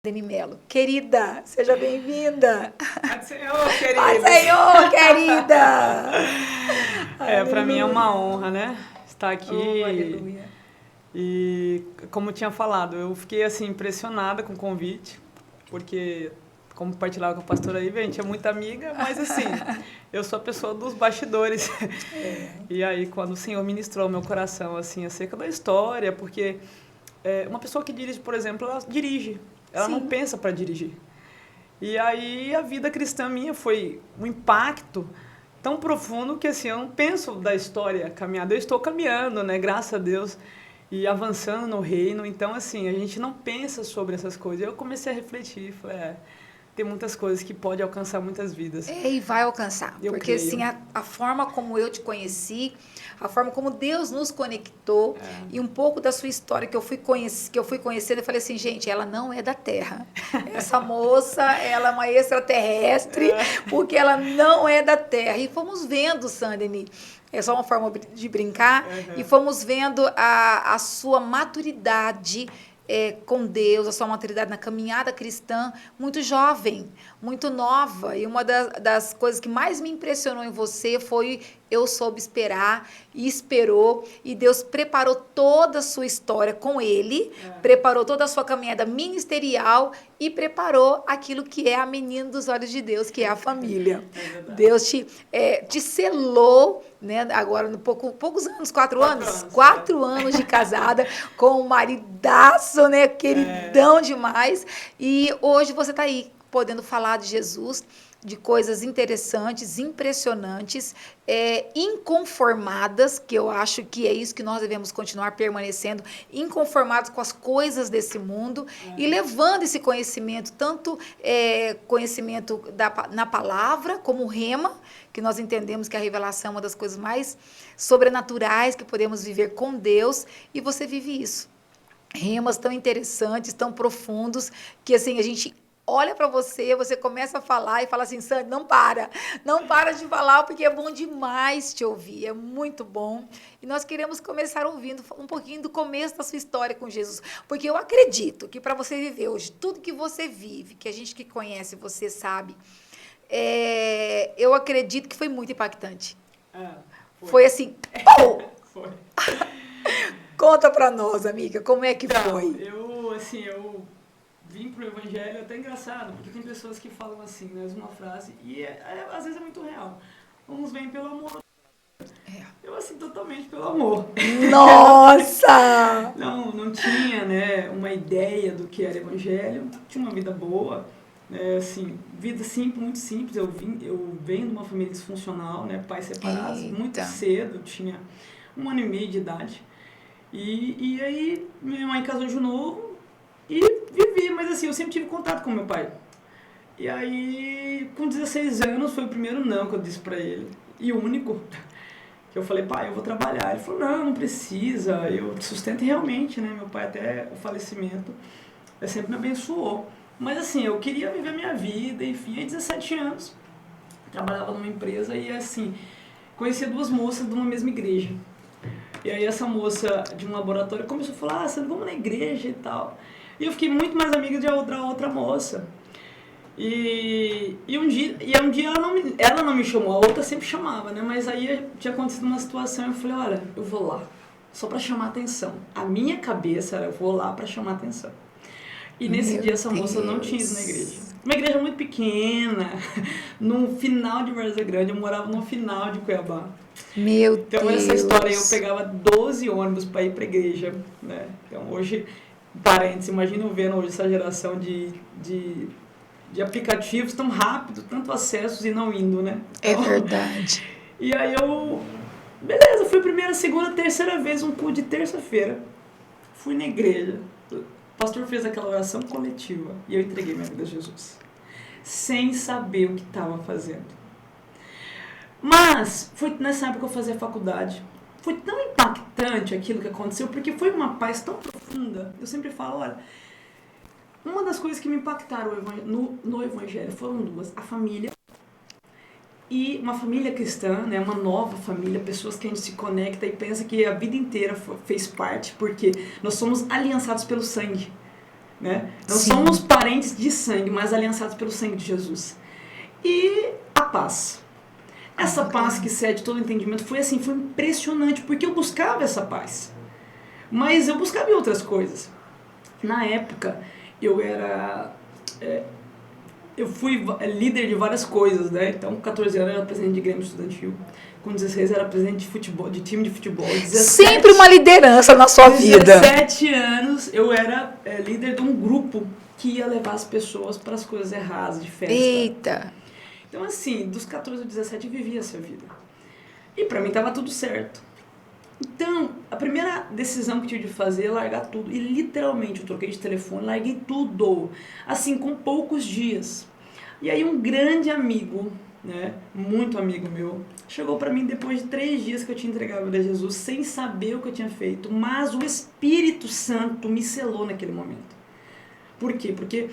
Deni Melo. Querida, seja bem-vinda. Paz Senhor, querida. Paz Senhor, querida. Para mim é uma honra, né? Estar aqui. Oh, aleluia. E, como eu tinha falado, eu fiquei assim impressionada com o convite, porque, como partilhava com a pastora Ivy, a gente é muito amiga, mas assim, eu sou a pessoa dos bastidores. E aí, quando o Senhor ministrou meu coração assim acerca da história, porque uma pessoa que dirige, por exemplo, ela dirige. Ela Sim. não pensa para dirigir. E aí a vida cristã minha foi um impacto tão profundo que assim, eu não penso da história caminhada. Eu estou caminhando, né? Graças a Deus. E avançando no reino. Então, assim, a gente não pensa sobre essas coisas. Eu comecei a refletir. Falei, tem muitas coisas que pode alcançar muitas vidas. E vai alcançar. Eu porque creio. assim, a forma como eu te conheci, a forma como Deus nos conectou e um pouco da sua história que eu fui conhecendo, eu falei assim, gente, ela não é da Terra. Essa moça, ela é uma extraterrestre, porque ela não é da Terra. E fomos vendo, Sandeni, é só uma forma de brincar, e fomos vendo a sua maturidade com Deus, a sua maturidade na caminhada cristã, muito jovem, muito nova. E uma das coisas que mais me impressionou em você foi eu soube esperar e esperou, e Deus preparou toda a sua história com Ele, preparou toda a sua caminhada ministerial e preparou aquilo que é a menina dos olhos de Deus, que é a família. Deus te selou, né, agora no poucos anos, 4 anos? 4 anos de casada, com um maridaço, né, queridão demais, e hoje você está aí, podendo falar de Jesus, de coisas interessantes, impressionantes, inconformadas, que eu acho que é isso que nós devemos continuar permanecendo, inconformados com as coisas desse mundo e levando esse conhecimento, tanto conhecimento na palavra, como o rema, que nós entendemos que a revelação é uma das coisas mais sobrenaturais que podemos viver com Deus, e você vive isso. Remas tão interessantes, tão profundos, que assim, a gente olha para você começa a falar e fala assim, Sandy, não para de falar, porque é bom demais te ouvir, é muito bom. E nós queremos começar ouvindo um pouquinho do começo da sua história com Jesus, porque eu acredito que para você viver hoje, tudo que você vive, que a gente que conhece você sabe, eu acredito que foi muito impactante. Foi assim, pô! Foi. Conta para nós, amiga, como é que foi? Eu vim pro evangelho, é até engraçado, porque tem pessoas que falam assim, né, uma frase, e às vezes é muito real. Uns vêm pelo amor. Eu, assim, totalmente pelo amor. Nossa! Não tinha, né, uma ideia do que era evangelho, tinha uma vida boa, né, assim, vida simples, muito simples. Eu venho de uma família disfuncional, né, pais separados, muito cedo, eu tinha 1 ano e meio de idade. E aí, minha mãe casou de novo e vivi, mas assim, eu sempre tive contato com meu pai. E aí, com 16 anos, foi o primeiro não que eu disse pra ele, e o único, que eu falei, pai, eu vou trabalhar. Ele falou, não precisa, eu te sustento realmente, né, meu pai até o falecimento, sempre me abençoou. Mas assim, eu queria viver minha vida, enfim, aí 17 anos, trabalhava numa empresa e assim, conhecia 2 moças de uma mesma igreja. E aí essa moça de um laboratório começou a falar, vamos na igreja e tal. E eu fiquei muito mais amiga de outra moça. E um dia ela não me chamou, a outra sempre chamava, né? Mas aí tinha acontecido uma situação e eu falei, olha, eu vou lá, só pra chamar atenção. A minha cabeça era, eu vou lá pra chamar atenção. E nesse dia essa moça não tinha ido na igreja. Uma igreja muito pequena, no final de Várzea Grande, eu morava no final de Cuiabá. Meu Deus! Então essa história eu pegava 12 ônibus para ir para a igreja, né? Então hoje, parênteses, imagina eu vendo hoje essa geração de aplicativos tão rápido, tanto acessos e não indo, né? Então, é verdade. E aí beleza, foi a primeira, segunda, terceira vez, um culto de terça-feira. Fui na igreja, o pastor fez aquela oração coletiva e eu entreguei minha vida a Jesus, sem saber o que estava fazendo. Mas foi nessa época que eu fazia faculdade. Foi tão impactante aquilo que aconteceu, porque foi uma paz tão profunda. Eu sempre falo, olha, uma das coisas que me impactaram no evangelho foram 2. A família e uma família cristã, né, uma nova família, pessoas que a gente se conecta e pensa que a vida inteira fez parte, porque nós somos aliançados pelo sangue. né? Não somos parentes de sangue, mas aliançados pelo sangue de Jesus. E a paz. Essa paz que excede todo entendimento foi assim, foi impressionante, porque eu buscava essa paz. Mas eu buscava em outras coisas. Na época, eu fui líder de várias coisas, né? Então, com 14 anos eu era presidente de Grêmio Estudantil. Com 16 eu era presidente de futebol, de time de futebol. 17, sempre uma liderança na sua vida. 17 anos eu era líder de um grupo que ia levar as pessoas para as coisas erradas, de festa. Eita! Então, assim, dos 14 aos 17 eu vivia essa vida. E pra mim tava tudo certo. Então, a primeira decisão que eu tive de fazer é largar tudo. E literalmente eu troquei de telefone, larguei tudo. Assim, com poucos dias. E aí um grande amigo, né, muito amigo meu, chegou pra mim depois de 3 dias que eu tinha entregado a vida a Jesus, sem saber o que eu tinha feito. Mas o Espírito Santo me selou naquele momento. Por quê? Porque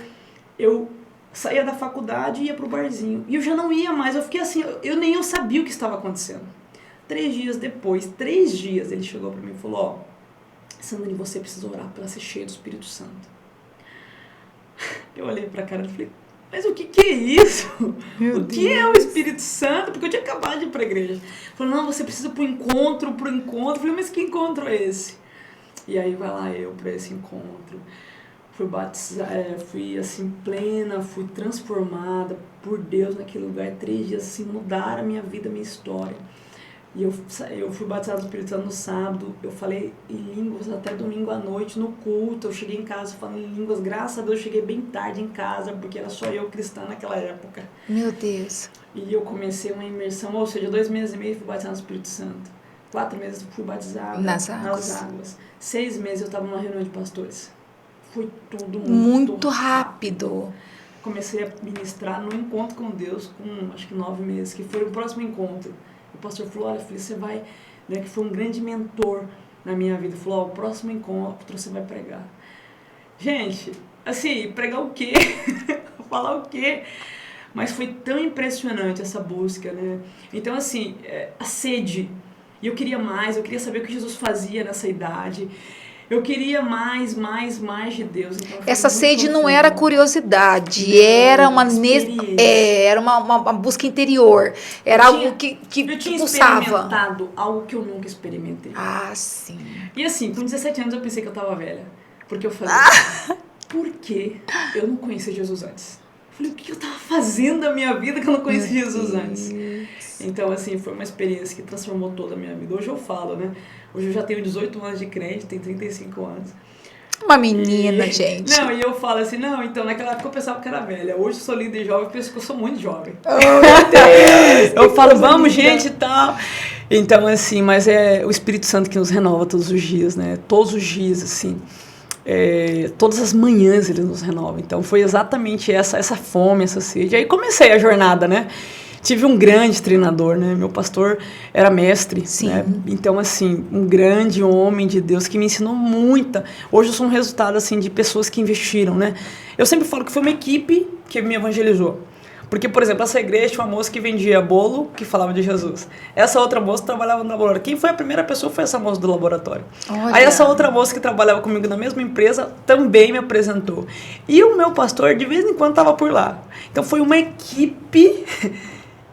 eu saía da faculdade e ia pro barzinho. E eu já não ia mais, eu fiquei assim, eu sabia o que estava acontecendo. 3 dias depois, 3 dias, ele chegou pra mim e falou, Sandrine, você precisa orar pra ser cheia do Espírito Santo. Eu olhei pra cara e falei, mas o que é isso? O que é o Espírito Santo? Porque eu tinha acabado de ir pra igreja. Ele falou, não, você precisa pro encontro. Eu falei, mas que encontro é esse? E aí vai lá eu pra esse encontro. Fui batizada, fui assim plena, fui transformada por Deus naquele lugar. 3 dias assim, mudaram a minha vida, a minha história. E eu fui batizada do Espírito Santo no sábado, eu falei em línguas até domingo à noite no culto, eu cheguei em casa falando em línguas, graças a Deus eu cheguei bem tarde em casa, porque era só eu cristã naquela época. Meu Deus. E eu comecei uma imersão, ou seja, 2 meses e meio fui batizada no Espírito Santo. 4 meses fui batizada nas águas. 6 meses eu estava numa reunião de pastores. Foi tudo muito rápido. Comecei a ministrar no encontro com Deus com acho que 9 meses, que foi o próximo encontro. O pastor falou, olha filho, você vai, né, que foi um grande mentor na minha vida, falou, o próximo encontro você vai pregar. Gente, assim, pregar o quê? Falar o quê? Mas foi tão impressionante essa busca, né? Então, assim, a sede, e eu queria mais, eu queria saber o que Jesus fazia nessa idade. Eu queria mais de Deus. Então essa sede não era curiosidade, era uma busca interior. Era algo que eu tinha pulsava. Experimentado algo que eu nunca experimentei. Ah, sim. E assim, com 17 anos eu pensei que eu estava velha. Porque eu falei, por que eu não conhecia Jesus antes? Eu falei, o que eu estava fazendo da minha vida que eu não conhecia Jesus antes? Então, assim, foi uma experiência que transformou toda a minha vida. Hoje eu falo, né? Hoje eu já tenho 18 anos de crente, tenho 35 anos. Uma menina, gente. Não, e eu falo assim, não, então naquela época eu pensava que era velha. Hoje eu sou líder jovem, eu penso que eu sou muito jovem. Oh, meu Deus! Eu falo, vamos, gente, e tal. Então, assim, mas é o Espírito Santo que nos renova todos os dias, né? Todos os dias, assim. Todas as manhãs ele nos renova. Então, foi exatamente essa fome, essa sede. Aí comecei a jornada, né? Tive um grande treinador, né? Meu pastor era mestre, né? Então, assim, um grande homem de Deus que me ensinou muita. Hoje eu sou um resultado, assim, de pessoas que investiram, né? Eu sempre falo que foi uma equipe que me evangelizou. Porque, por exemplo, essa igreja tinha uma moça que vendia bolo, que falava de Jesus. Essa outra moça trabalhava no laboratório. Quem foi a primeira pessoa foi essa moça do laboratório. Olha. Aí essa outra moça que trabalhava comigo na mesma empresa também me apresentou. E o meu pastor, de vez em quando, estava por lá. Então, foi uma equipe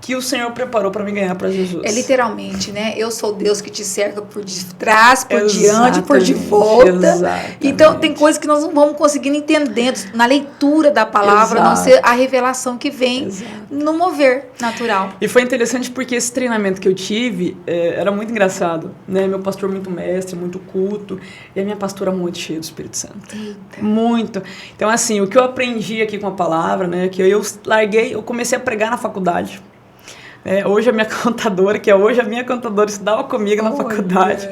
que o Senhor preparou para me ganhar para Jesus. É literalmente, né? Eu sou Deus que te cerca por de trás, por diante, por de volta. Exatamente. Então, tem coisas que nós não vamos conseguir entender na leitura da palavra, a não ser a revelação que vem no mover natural. E foi interessante porque esse treinamento que eu tive era muito engraçado, né? Meu pastor muito mestre, muito culto, e a minha pastora muito cheia do Espírito Santo. Eita. Muito. Então, assim, o que eu aprendi aqui com a palavra, né? Que eu comecei a pregar na faculdade. Hoje a minha contadora, hoje a minha contadora estudava comigo na faculdade.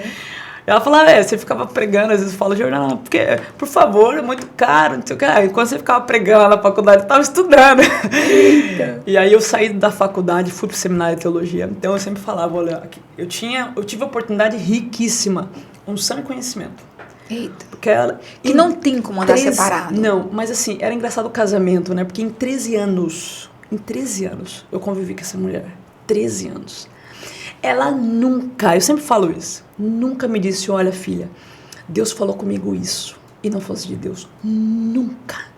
Ela falava, você ficava pregando, às vezes eu falo, jornal, porque, por favor, é muito caro, não sei o que. Enquanto você ficava pregando lá na faculdade, eu estava estudando. E aí eu saí da faculdade, fui para o seminário de teologia. Então eu sempre falava, olha, eu tive uma oportunidade riquíssima, unção e conhecimento. Eita. Porque ela, que não tem como andar separado. Não, mas assim, era engraçado o casamento, né? Porque em 13 anos eu convivi com essa mulher. 13 anos. Ela nunca, eu sempre falo isso, nunca me disse, olha filha, Deus falou comigo isso. e não fosse de Deus. Nunca.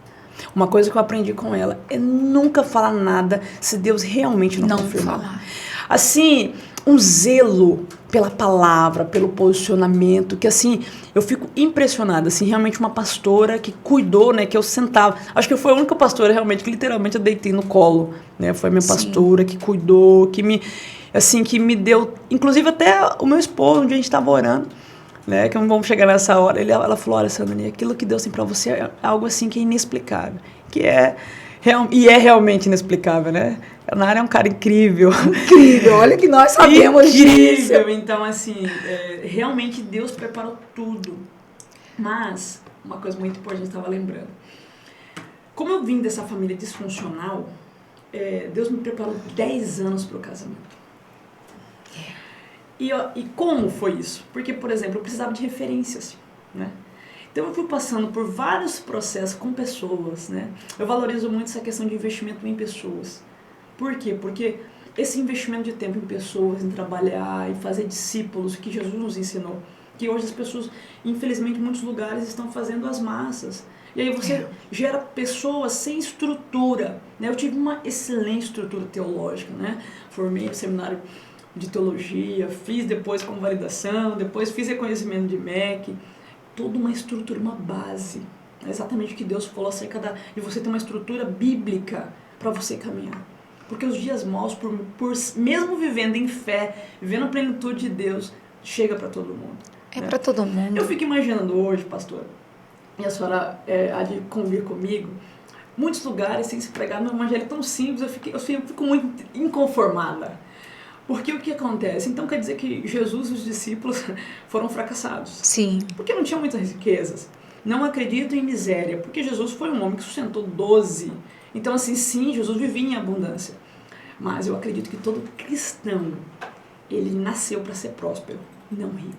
Uma coisa que eu aprendi com ela é nunca falar nada se Deus realmente não confirmar. Falar. Assim, um zelo pela palavra, pelo posicionamento, que assim, eu fico impressionada, assim, realmente uma pastora que cuidou, né, que eu sentava, acho que foi a única pastora realmente que literalmente eu deitei no colo, né, foi a minha pastora que cuidou, que me deu, inclusive até o meu esposo, onde a gente estava orando, né, que não vamos chegar nessa hora, ela falou, olha, Sandra, aquilo que Deus tem para você é algo assim que é inexplicável, e é realmente inexplicável, né? A Nara é um cara incrível. Incrível, olha que nós sabemos disso. Incrível, então assim, realmente Deus preparou tudo. Mas, uma coisa muito importante, eu estava lembrando. Como eu vim dessa família disfuncional, Deus me preparou 10 anos para o casamento. E como foi isso? Porque, por exemplo, eu precisava de referências, né? Então eu fui passando por vários processos com pessoas, né? Eu valorizo muito essa questão de investimento em pessoas. Por quê? Porque esse investimento de tempo em pessoas, em trabalhar, em fazer discípulos, que Jesus nos ensinou, que hoje as pessoas, infelizmente, em muitos lugares estão fazendo as massas. E aí você gera pessoas sem estrutura, né? Eu tive uma excelente estrutura teológica, né? Formei no seminário de teologia, fiz depois convalidação, depois fiz reconhecimento de MEC, toda uma estrutura, uma base. É exatamente o que Deus falou acerca de você ter uma estrutura bíblica para você caminhar. Porque os dias maus, mesmo vivendo em fé, vivendo a plenitude de Deus, chega para todo mundo. Né? Para todo mundo. Eu fico imaginando hoje, pastor, e a senhora há de convir comigo, muitos lugares sem se pregar no evangelho tão simples, eu fico muito inconformada. Porque o que acontece? Então quer dizer que Jesus e os discípulos foram fracassados. Sim. Porque não tinham muitas riquezas. Não acredito em miséria, porque Jesus foi um homem que sustentou 12. Então assim, sim, Jesus vivia em abundância. Mas eu acredito que todo cristão, ele nasceu para ser próspero, não rico.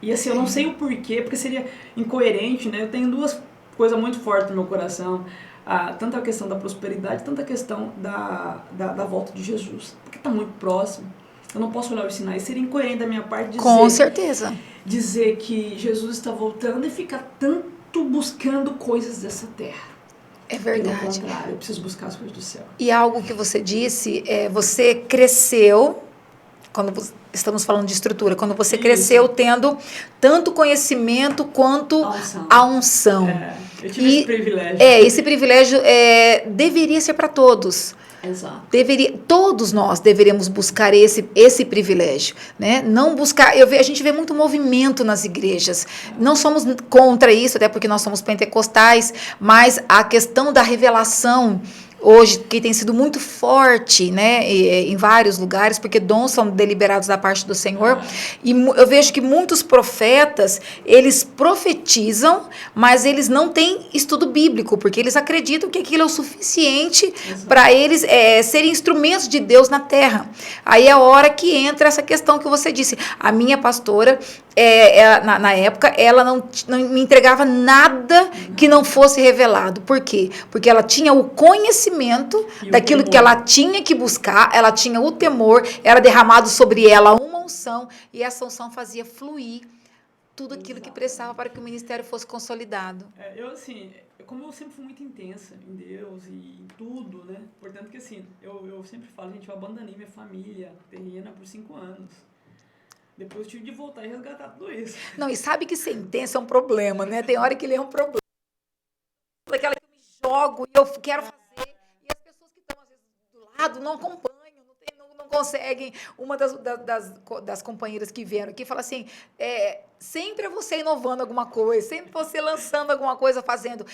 E assim, eu não sei o porquê, porque seria incoerente, né? Eu tenho duas coisas muito fortes no meu coração. Tanto a questão da prosperidade, tanto a questão da volta de Jesus. Porque está muito próximo. Eu não posso olhar os sinais. Seria incoerente da minha parte dizer... Com certeza. Dizer que Jesus está voltando e ficar tanto buscando coisas dessa terra. É verdade. Pelo contrário, eu preciso buscar as coisas do céu. E algo que você disse, você cresceu... Quando estamos falando de estrutura, quando você cresceu tendo tanto conhecimento quanto a unção. Eu tive esse privilégio. Esse privilégio deveria ser para todos. Exato. Todos nós deveríamos buscar esse privilégio, né? Não buscar. A gente vê muito movimento nas igrejas. Não somos contra isso, até porque nós somos pentecostais, mas a questão da revelação hoje, que tem sido muito forte, né, em vários lugares, porque dons são deliberados da parte do Senhor, e eu vejo que muitos profetas, eles profetizam, mas eles não têm estudo bíblico, porque eles acreditam que aquilo é o suficiente para eles serem instrumentos de Deus na terra. Aí é a hora que entra essa questão que você disse. A minha pastora, na época, ela não me entregava nada que não fosse revelado. Por quê? Porque ela tinha o conhecimento daquilo que ela tinha que buscar, ela tinha o temor, era derramado sobre ela uma unção, e essa unção fazia fluir tudo aquilo que precisava para que o ministério fosse consolidado. Como eu sempre fui muito intensa em Deus e em tudo, né? Portanto que assim, eu sempre falo, gente, eu abandonei minha família terrena por 5 anos. Depois eu tive de voltar e resgatar tudo isso. Não, e sabe que ser intensa é um problema, né? Tem hora que ele é um problema. Daquela que eu me jogo e eu quero fazer, e as pessoas que estão, às vezes, do lado não acompanham, não conseguem. Uma das companheiras que vieram aqui fala assim, sempre é você inovando alguma coisa, sempre você lançando alguma coisa, fazendo.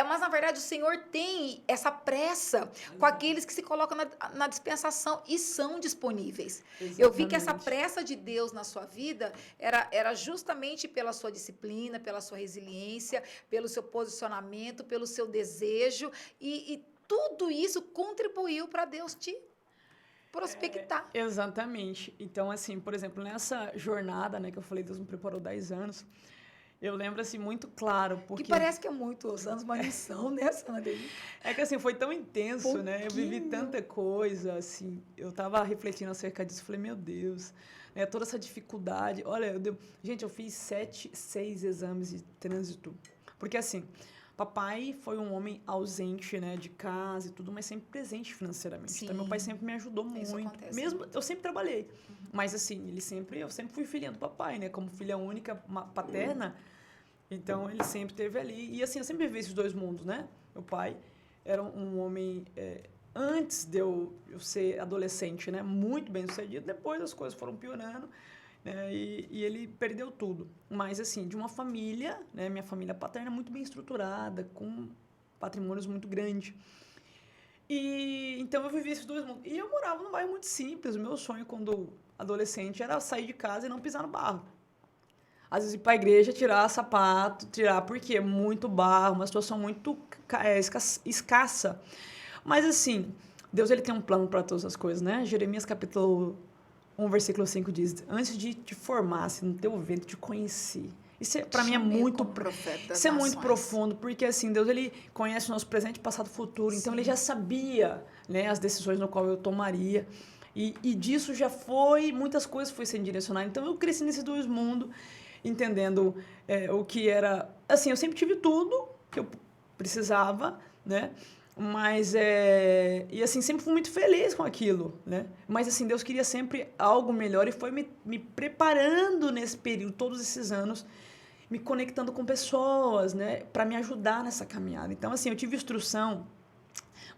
Mas, na verdade, o Senhor tem essa pressa com aqueles que se colocam na dispensação e são disponíveis. Exatamente. Eu vi que essa pressa de Deus na sua vida era justamente pela sua disciplina, pela sua resiliência, pelo seu posicionamento, pelo seu desejo, e tudo isso contribuiu para Deus te prospectar. Exatamente. Então, assim, por exemplo, nessa jornada, né, que eu falei, Deus me preparou 10 anos, Eu lembro, assim, muito claro, porque... Que parece que é muitos anos, mas não são, né, Sandra? É que, assim, foi tão intenso, né? Eu vivi tanta coisa, assim. Eu tava refletindo acerca disso, falei, meu Deus, né? Toda essa dificuldade. Olha, gente, eu fiz 6 exames de trânsito. Porque, assim, papai foi um homem ausente, né, de casa e tudo, mas sempre presente financeiramente. Sim. Então, meu pai sempre me ajudou muito. Acontece. Mesmo, eu sempre trabalhei. Mas, assim, eu sempre fui filhinha do papai, né? Como filha única, paterna... Então, ele sempre esteve ali. E, assim, eu sempre vivi esses dois mundos, né? Meu pai era um homem, antes de eu ser adolescente, né? Muito bem-sucedido. Depois as coisas foram piorando, né? E ele perdeu tudo. Mas, assim, de uma família, né? Minha família paterna muito bem estruturada, com patrimônios muito grandes. E, então, eu vivi esses dois mundos. E eu morava num bairro muito simples. O meu sonho, quando adolescente, era sair de casa e não pisar no barro. Às vezes ir para a igreja, tirar sapato, porque é muito barro, uma situação muito escassa. Mas, assim, Deus ele tem um plano para todas as coisas, né? Jeremias capítulo 1, versículo 5 diz, antes de te formasse no teu ventre, te conheci. Isso, para mim, é muito... Isso é muito profundo, porque, assim, Deus ele conhece o nosso presente, passado e futuro. Sim. Então, ele já sabia, né, as decisões no qual eu tomaria. E disso já foi... Muitas coisas foi sendo direcionadas. Então, eu cresci nesses dois mundos, entendendo o que era... Assim, eu sempre tive tudo que eu precisava, né? Mas, e assim, sempre fui muito feliz com aquilo, né? Mas, assim, Deus queria sempre algo melhor e foi me preparando nesse período, todos esses anos, me conectando com pessoas, né? Para me ajudar nessa caminhada. Então, assim, eu tive instrução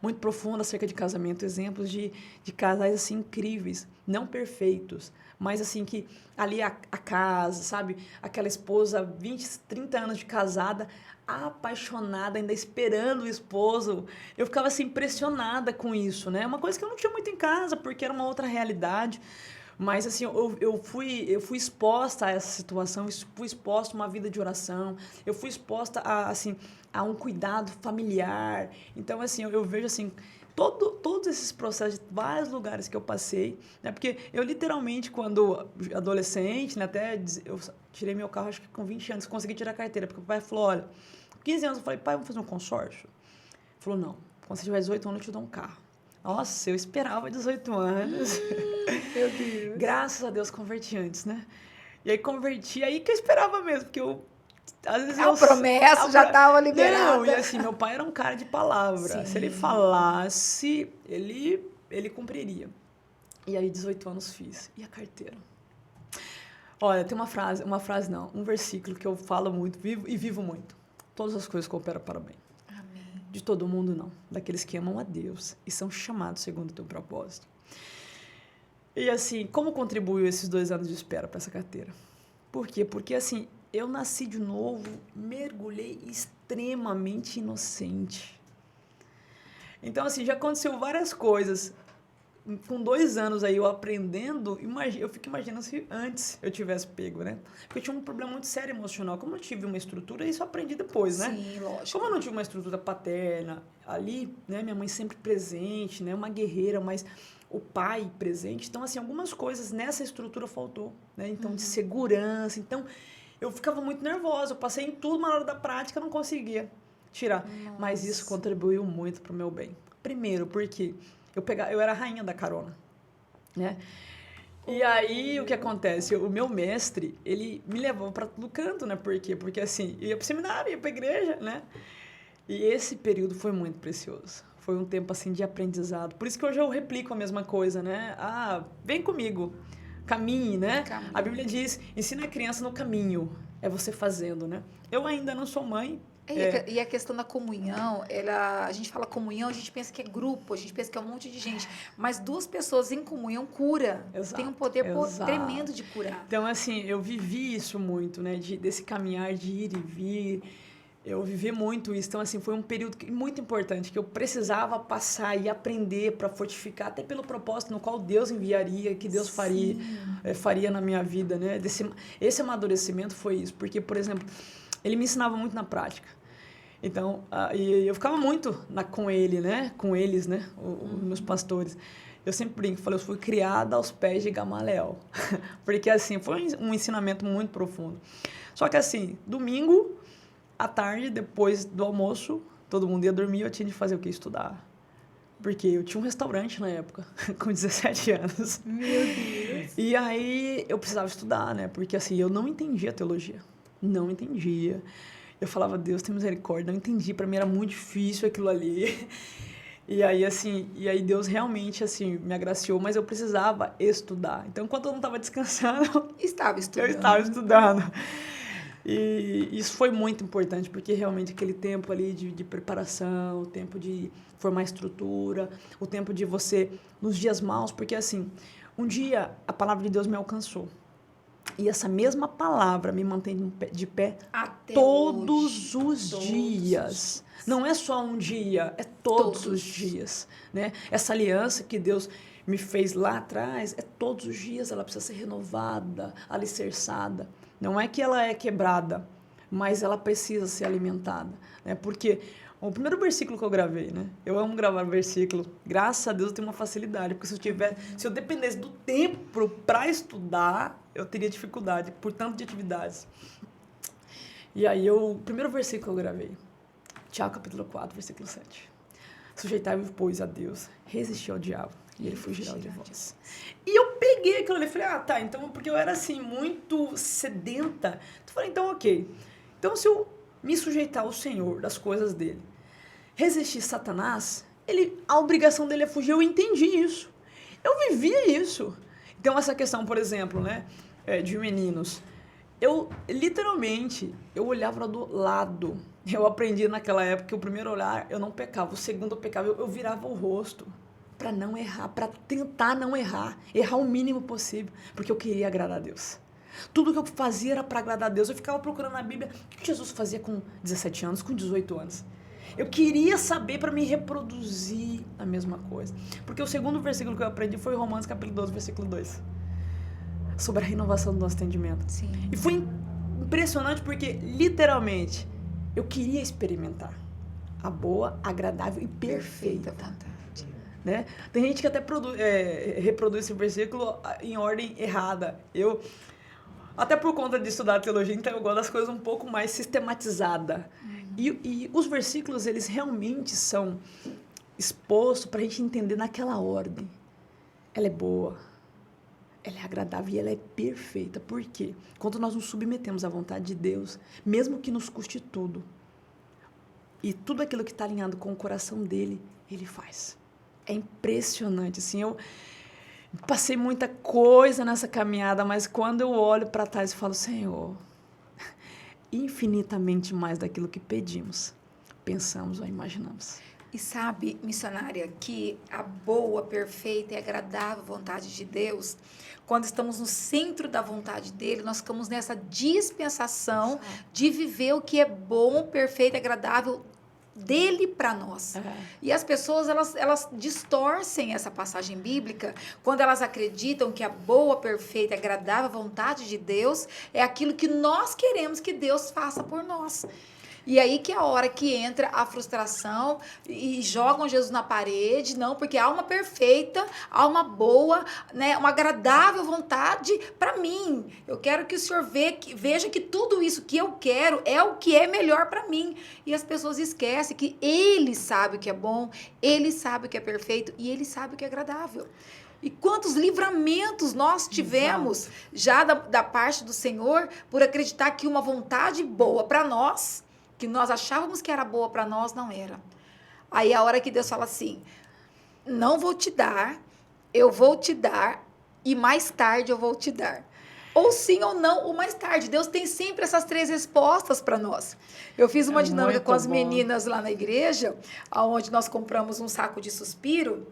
muito profunda acerca de casamento, exemplos de casais, assim, incríveis, não perfeitos, mas, assim, que ali a casa, sabe? Aquela esposa, 20, 30 anos de casada, apaixonada, ainda esperando o esposo. Eu ficava, assim, impressionada com isso, né? Uma coisa que eu não tinha muito em casa, porque era uma outra realidade. Mas, assim, eu fui exposta a essa situação, fui exposta a uma vida de oração, eu fui exposta a um cuidado familiar. Então, assim, eu vejo, assim, todos esses processos de vários lugares que eu passei, né? Porque eu, literalmente, quando adolescente, né, até eu tirei meu carro, acho que com 20 anos, consegui tirar a carteira, porque o pai falou, olha, com 15 anos, eu falei, pai, vamos fazer um consórcio? Ele falou, não, quando você tiver 18 anos, eu te dou um carro. Nossa, eu esperava 18 anos. Meu Deus. Graças a Deus converti antes, né? E aí converti, aí que eu esperava mesmo, porque eu... Às vezes a promessa já estava liberada. Não, e assim, meu pai era um cara de palavra. Sim. Se ele falasse, ele cumpriria. E aí, 18 anos fiz. E a carteira? Olha, tem um versículo que eu falo muito, vivo muito. Todas as coisas cooperam para o bem. De todo mundo, não. Daqueles que amam a Deus e são chamados segundo o teu propósito. E, assim, como contribuiu esses 2 anos de espera para essa carteira? Por quê? Porque, assim, eu nasci de novo, mergulhei extremamente inocente. Então, assim, já aconteceu várias coisas. Com 2 anos aí eu aprendendo, eu fico imaginando se antes eu tivesse pego, né? Porque eu tinha um problema muito sério emocional. Como eu tive uma estrutura, isso eu aprendi depois, né? Sim, lógico. Como eu não tive uma estrutura paterna ali, né? Minha mãe sempre presente, né? Uma guerreira, mas o pai presente. Então, assim, algumas coisas nessa estrutura faltou, né? Então, de segurança. Então, eu ficava muito nervosa. Eu passei em tudo, mas na hora da prática eu não conseguia tirar. Nossa. Mas isso contribuiu muito pro meu bem. Primeiro, porque... Eu era a rainha da carona, né? E aí, o que acontece? O meu mestre, ele me levou para todo canto, né? Por quê? Porque, assim, eu ia para o seminário, ia para a igreja, né? E esse período foi muito precioso. Foi um tempo, assim, de aprendizado. Por isso que hoje eu replico a mesma coisa, né? Ah, vem comigo, caminhe, né? Caminho. A Bíblia diz, ensina a criança no caminho. É você fazendo, né? Eu ainda não sou mãe. E a questão da comunhão, a gente fala comunhão, a gente pensa que é grupo, a gente pensa que é um monte de gente. Mas 2 pessoas em comunhão cura. Exato, tem um poder tremendo de curar. Então, assim, eu vivi isso muito, né? Desse caminhar de ir e vir. Eu vivi muito isso. Então, assim, foi um período muito importante que eu precisava passar e aprender para fortificar, até pelo propósito no qual Deus enviaria, que Deus faria na minha vida, né? Esse amadurecimento foi isso. Porque, por exemplo, ele me ensinava muito na prática. Então, e eu ficava muito com ele, né? Com eles, né? Os meus pastores. Eu sempre brinco, falei, eu fui criada aos pés de Gamaliel. Porque, assim, foi um ensinamento muito profundo. Só que, assim, domingo, à tarde, depois do almoço, todo mundo ia dormir, eu tinha de fazer o quê? Estudar. Porque eu tinha um restaurante na época, com 17 anos. Meu Deus! E aí eu precisava estudar, né? Porque assim, eu não entendia teologia. Não entendia. Eu falava, Deus tem misericórdia, não entendi. Para mim era muito difícil aquilo ali. E aí, assim, Deus realmente, assim, me agraciou, mas eu precisava estudar. Então, enquanto eu não estava descansando, Estava estudando. eu estava estudando. E isso foi muito importante, porque realmente aquele tempo ali de preparação, o tempo de formar estrutura, o tempo de você, nos dias maus, porque assim, um dia a palavra de Deus me alcançou. E essa mesma palavra me mantém de pé até todos hoje. os dias. Não é só um dia, é todos os dias. Né? Essa aliança que Deus me fez lá atrás, é todos os dias, ela precisa ser renovada, alicerçada. Não é que ela é quebrada, mas ela precisa ser alimentada. Né? Porque o primeiro versículo que eu gravei, né? Eu amo gravar versículo. Graças a Deus eu tenho uma facilidade, porque se eu dependesse do tempo para estudar, eu teria dificuldade, por tanto de atividades. E aí, o primeiro versículo que eu gravei, Tiago capítulo 4, versículo 7. Sujeitai-vos, pois, a Deus, resistir ao diabo, e ele fugirá de vós. E eu peguei aquilo ali e falei, tá, então, porque eu era assim, muito sedenta. Então, eu falei, então, ok. Então, se eu me sujeitar ao Senhor, das coisas dele, resistir Satanás, a obrigação dele é fugir, eu entendi isso. Eu vivia isso. Então, essa questão, por exemplo, né, de meninos, eu olhava do lado. Eu aprendi naquela época que o primeiro olhar eu não pecava, o segundo eu pecava, eu virava o rosto para não errar, para tentar não errar o mínimo possível, porque eu queria agradar a Deus. Tudo que eu fazia era para agradar a Deus. Eu ficava procurando na Bíblia o que Jesus fazia com 17 anos, com 18 anos. Eu queria saber para me reproduzir a mesma coisa. Porque o segundo versículo que eu aprendi foi Romanos capítulo 12, versículo 2. Sobre a renovação do nosso entendimento. Sim. E foi impressionante porque, literalmente, eu queria experimentar a boa, agradável e perfeita vontade. Né? Tem gente que até reproduz esse versículo em ordem errada. Até por conta de estudar teologia, então eu gosto das coisas um pouco mais sistematizadas. E os versículos, eles realmente são expostos para a gente entender naquela ordem. Ela é boa, ela é agradável e ela é perfeita. Por quê? Quando nós nos submetemos à vontade de Deus, mesmo que nos custe tudo, e tudo aquilo que está alinhado com o coração dele, ele faz. É impressionante, assim, eu passei muita coisa nessa caminhada, mas quando eu olho para trás e falo, Senhor, infinitamente mais daquilo que pedimos, pensamos ou imaginamos. E sabe, missionária, que a boa, perfeita e agradável vontade de Deus, quando estamos no centro da vontade dele, nós ficamos nessa dispensação de viver o que é bom, perfeito e agradável dele para nós. E as pessoas, elas distorcem essa passagem bíblica quando elas acreditam que a boa, perfeita e agradável vontade de Deus é aquilo que nós queremos que Deus faça por nós. E aí que é a hora que entra a frustração e jogam Jesus na parede, não, porque há uma perfeita, há uma boa, né, uma agradável vontade para mim. Eu quero que o Senhor veja que tudo isso que eu quero é o que é melhor para mim. E as pessoas esquecem que Ele sabe o que é bom, Ele sabe o que é perfeito e Ele sabe o que é agradável. E quantos livramentos nós tivemos já da parte do Senhor por acreditar que uma vontade boa para nós, que nós achávamos que era boa para nós, não era. Aí a hora que Deus fala assim, não vou te dar, eu vou te dar e mais tarde eu vou te dar. Ou sim ou não, ou mais tarde. Deus tem sempre essas 3 respostas para nós. Eu fiz uma dinâmica com as meninas lá na igreja, onde nós compramos um saco de suspiro,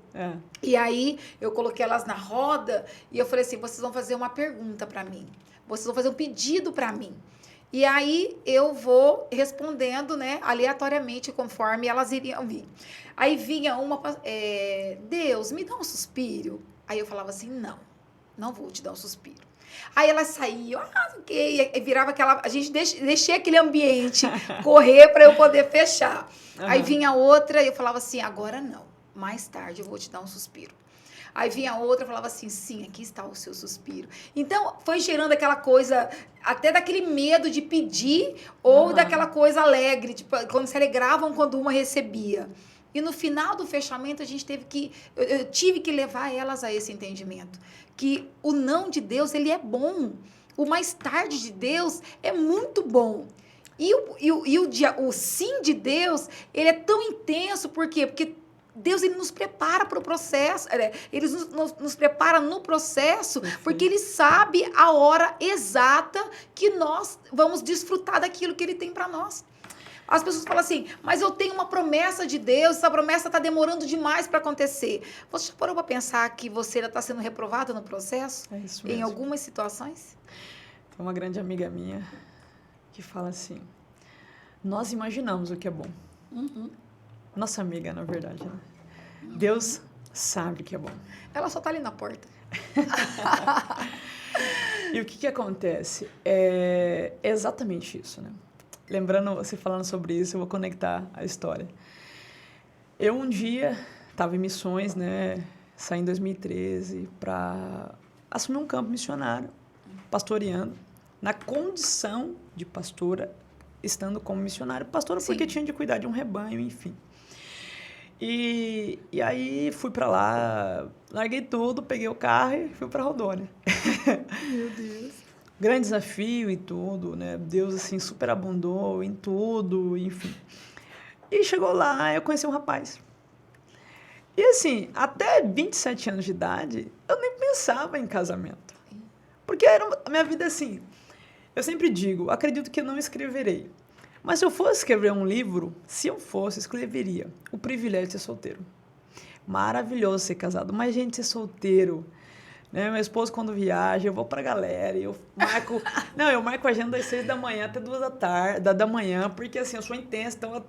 e aí eu coloquei elas na roda e eu falei assim, vocês vão fazer uma pergunta para mim, vocês vão fazer um pedido para mim. E aí eu vou respondendo, né, aleatoriamente, conforme elas iriam vir. Aí vinha uma, Deus, me dá um suspiro. Aí eu falava assim, não vou te dar um suspiro. Aí elas saíam, ok, e virava aquela... A gente deixei aquele ambiente correr para eu poder fechar. Aí vinha outra e eu falava assim, agora não, mais tarde eu vou te dar um suspiro. Aí vinha outra e falava assim, sim, aqui está o seu suspiro. Então, foi gerando aquela coisa, até daquele medo de pedir, ou daquela coisa alegre, tipo, quando se alegravam quando uma recebia. E no final do fechamento, a gente teve que... Eu tive que levar elas a esse entendimento. Que o não de Deus, ele é bom. O mais tarde de Deus é muito bom. E o sim de Deus, ele é tão intenso, por quê? Porque Deus, ele nos prepara para o processo, ele nos prepara no processo, porque ele sabe a hora exata que nós vamos desfrutar daquilo que ele tem para nós. As pessoas falam assim, mas eu tenho uma promessa de Deus, essa promessa está demorando demais para acontecer. Você já parou para pensar que você já está sendo reprovado no processo? É isso mesmo. Em algumas situações? Tem uma grande amiga minha que fala assim, nós imaginamos o que é bom. Nossa amiga, na verdade. Né? Deus sabe que é bom. Ela só está ali na porta. E o que acontece? É exatamente isso, né? Lembrando, você falando sobre isso, eu vou conectar a história. Eu um dia estava em missões, né? Saí em 2013 para assumir um campo missionário, pastoreando, na condição de pastora, estando como missionário. Pastora porque tinha de cuidar de um rebanho, enfim. E aí fui para lá, larguei tudo, peguei o carro e fui para Rondônia. Meu Deus. Grande desafio e tudo, né? Deus, assim, superabundou em tudo, enfim. E chegou lá, eu conheci um rapaz. E, assim, até 27 anos de idade, eu nem pensava em casamento. Porque a minha vida, assim, eu sempre digo, acredito que eu não escreverei. Mas se eu fosse escrever um livro, se eu fosse, escreveria O Privilégio de Ser Solteiro. Maravilhoso ser casado, mas, gente, ser solteiro... Né? Meu esposo, quando viaja, eu vou pra galera, eu marco... eu marco a agenda das 6 da manhã até 2 da manhã, porque, assim, eu sou intensa, então,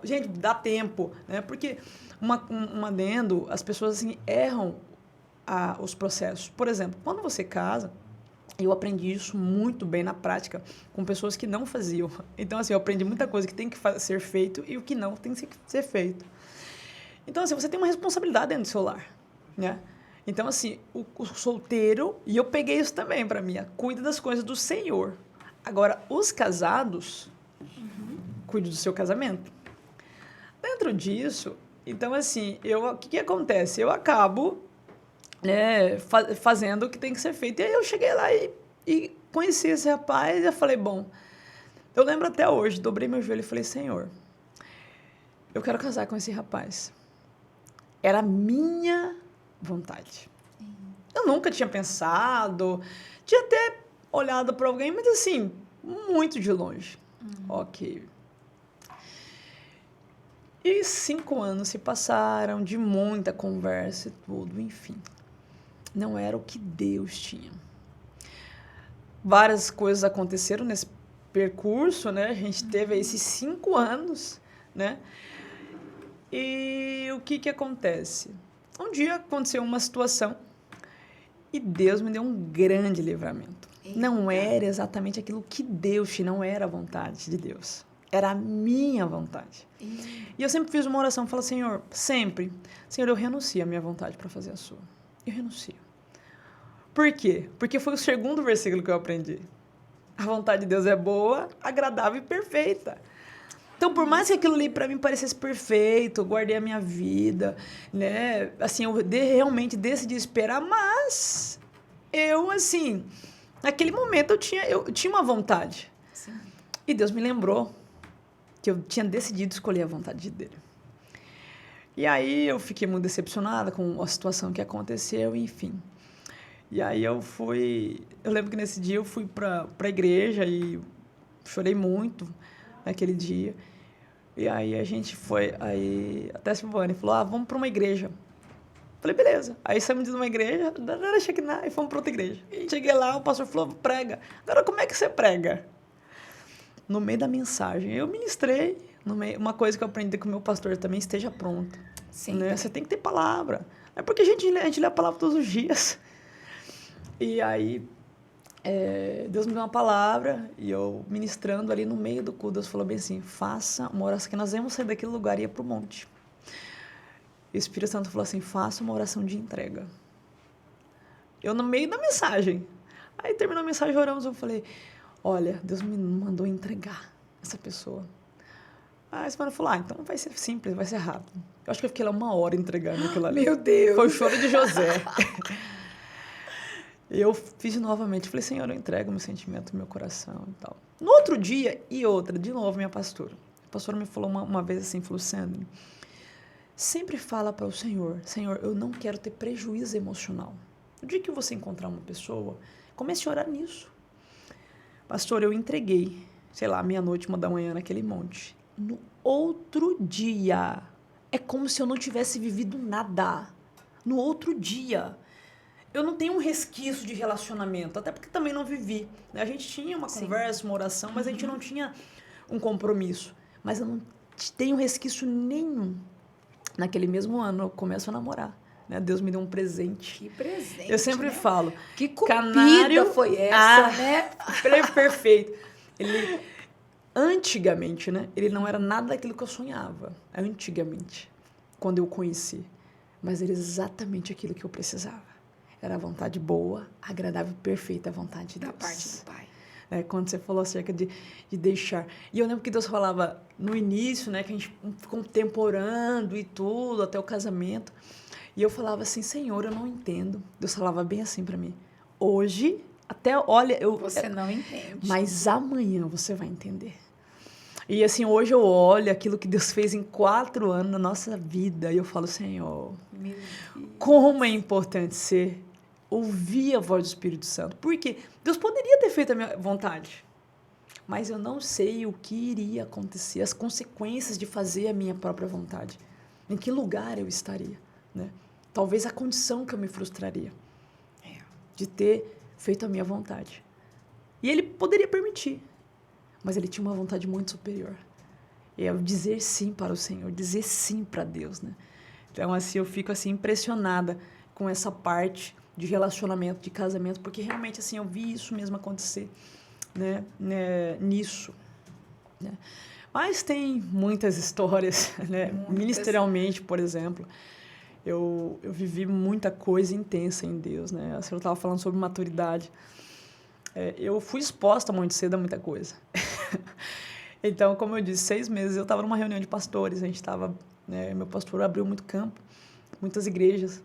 gente, dá tempo, né? Porque, um adendo, as pessoas, assim, erram os processos. Por exemplo, quando você casa, eu aprendi isso muito bem na prática, com pessoas que não faziam. Então, assim, eu aprendi muita coisa que tem que ser feito e o que não tem que ser feito. Então, assim, você tem uma responsabilidade dentro do seu lar, né? Então, assim, o solteiro, e eu peguei isso também para mim, cuida das coisas do Senhor. Agora, os casados, cuidam do seu casamento. Dentro disso, então, assim, o que acontece? Eu acabo, né, fazendo o que tem que ser feito. E aí eu cheguei lá e conheci esse rapaz e eu falei, bom, eu lembro até hoje, dobrei meu joelho e falei, Senhor, eu quero casar com esse rapaz. Era a minha vontade. Eu nunca tinha pensado, tinha até olhado para alguém, mas assim, muito de longe. Ok. E 5 anos se passaram de muita conversa e tudo, enfim. Não era o que Deus tinha. Várias coisas aconteceram nesse percurso, né? A gente teve esses 5 anos, né? E o que acontece? Um dia aconteceu uma situação e Deus me deu um grande livramento. Eita. Não era exatamente aquilo que Deus tinha, não era a vontade de Deus. Era a minha vontade. E eu sempre fiz uma oração, falei, Senhor, sempre, Senhor, eu renuncio a minha vontade para fazer a sua. Eu renuncio. Por quê? Porque foi o segundo versículo que eu aprendi. A vontade de Deus é boa, agradável e perfeita. Então, por mais que aquilo ali para mim parecesse perfeito, eu guardei a minha vida, né? Assim, eu realmente decidi esperar, mas eu, assim, naquele momento eu tinha uma vontade. Sim. E Deus me lembrou que eu tinha decidido escolher a vontade dele. E aí eu fiquei muito decepcionada com a situação que aconteceu, enfim. E aí eu lembro que nesse dia eu fui para a igreja e chorei muito naquele dia. E aí a gente foi, até a Silvane falou, vamos para uma igreja. Falei, beleza. Aí saímos de uma igreja, era Shekinah, e fomos para outra igreja. E cheguei lá, o pastor falou, prega. Agora, como é que você prega? No meio da mensagem, eu ministrei, uma coisa que eu aprendi com o meu pastor também, esteja pronto. Sim. Né? Você tem que ter palavra. É porque a gente lê a palavra todos os dias. E aí, Deus me deu uma palavra e eu ministrando ali no meio do culto, Deus falou bem assim, faça uma oração, que nós vamos sair daquele lugar e ir para o monte. E o Espírito Santo falou assim, faça uma oração de entrega. Eu no meio da mensagem. Aí terminou a mensagem, oramos, eu falei, olha, Deus me mandou entregar essa pessoa. Aí a semana falou, então vai ser simples, vai ser rápido. Eu acho que eu fiquei lá 1 hora entregando aquilo ali. Meu Deus! Foi o choro de José. Eu fiz novamente, falei, Senhor, eu entrego meu sentimento, meu coração e tal. No outro dia, de novo, minha pastora. A pastora me falou uma vez assim, falou, Sandra, sempre fala para o Senhor, Senhor, eu não quero ter prejuízo emocional. No dia que você encontrar uma pessoa, comece a orar nisso. Pastor, eu entreguei, sei lá, 00:30, 1h naquele monte. No outro dia, é como se eu não tivesse vivido nada. No outro dia. Eu não tenho um resquício de relacionamento, até porque também não vivi. A gente tinha uma conversa, uma oração, mas a gente não tinha um compromisso. Mas eu não tenho resquício nenhum. Naquele mesmo ano, eu começo a namorar. Né? Deus me deu um presente. Que presente, eu sempre falo. Que cumpida foi essa, né? Perfeito. Antigamente, né? Ele não era nada daquilo que eu sonhava. Antigamente, quando eu o conheci. Mas era exatamente aquilo que eu precisava. Era a vontade boa, agradável, perfeita, a vontade de Deus. Da parte do Pai. Quando você falou acerca de deixar. E eu lembro que Deus falava no início, né? Que a gente ficou um tempo orando e tudo, até o casamento. E eu falava assim, Senhor, eu não entendo. Deus falava bem assim para mim. Hoje, olha... Você não entende. Mas amanhã você vai entender. E assim, hoje eu olho aquilo que Deus fez em 4 anos na nossa vida. E eu falo, Senhor, como é importante ouvir a voz do Espírito Santo. Porque Deus poderia ter feito a minha vontade. Mas eu não sei o que iria acontecer, as consequências de fazer a minha própria vontade. Em que lugar eu estaria, né? Talvez a condição que eu me frustraria de ter feito a minha vontade. E ele poderia permitir, mas ele tinha uma vontade muito superior. É o dizer sim para o Senhor, dizer sim para Deus, né? Então, assim, eu fico assim impressionada com essa parte de relacionamento, de casamento, porque realmente assim eu vi isso mesmo acontecer, né? Nisso, né? Mas tem muitas histórias, né? Ministerialmente, por exemplo. Eu vivi muita coisa intensa em Deus, né? A senhora estava falando sobre maturidade. Eu fui exposta muito cedo a muita coisa. Então, como eu disse, 6 meses eu estava numa reunião de pastores. A gente estava... meu pastor abriu muito campo, muitas igrejas.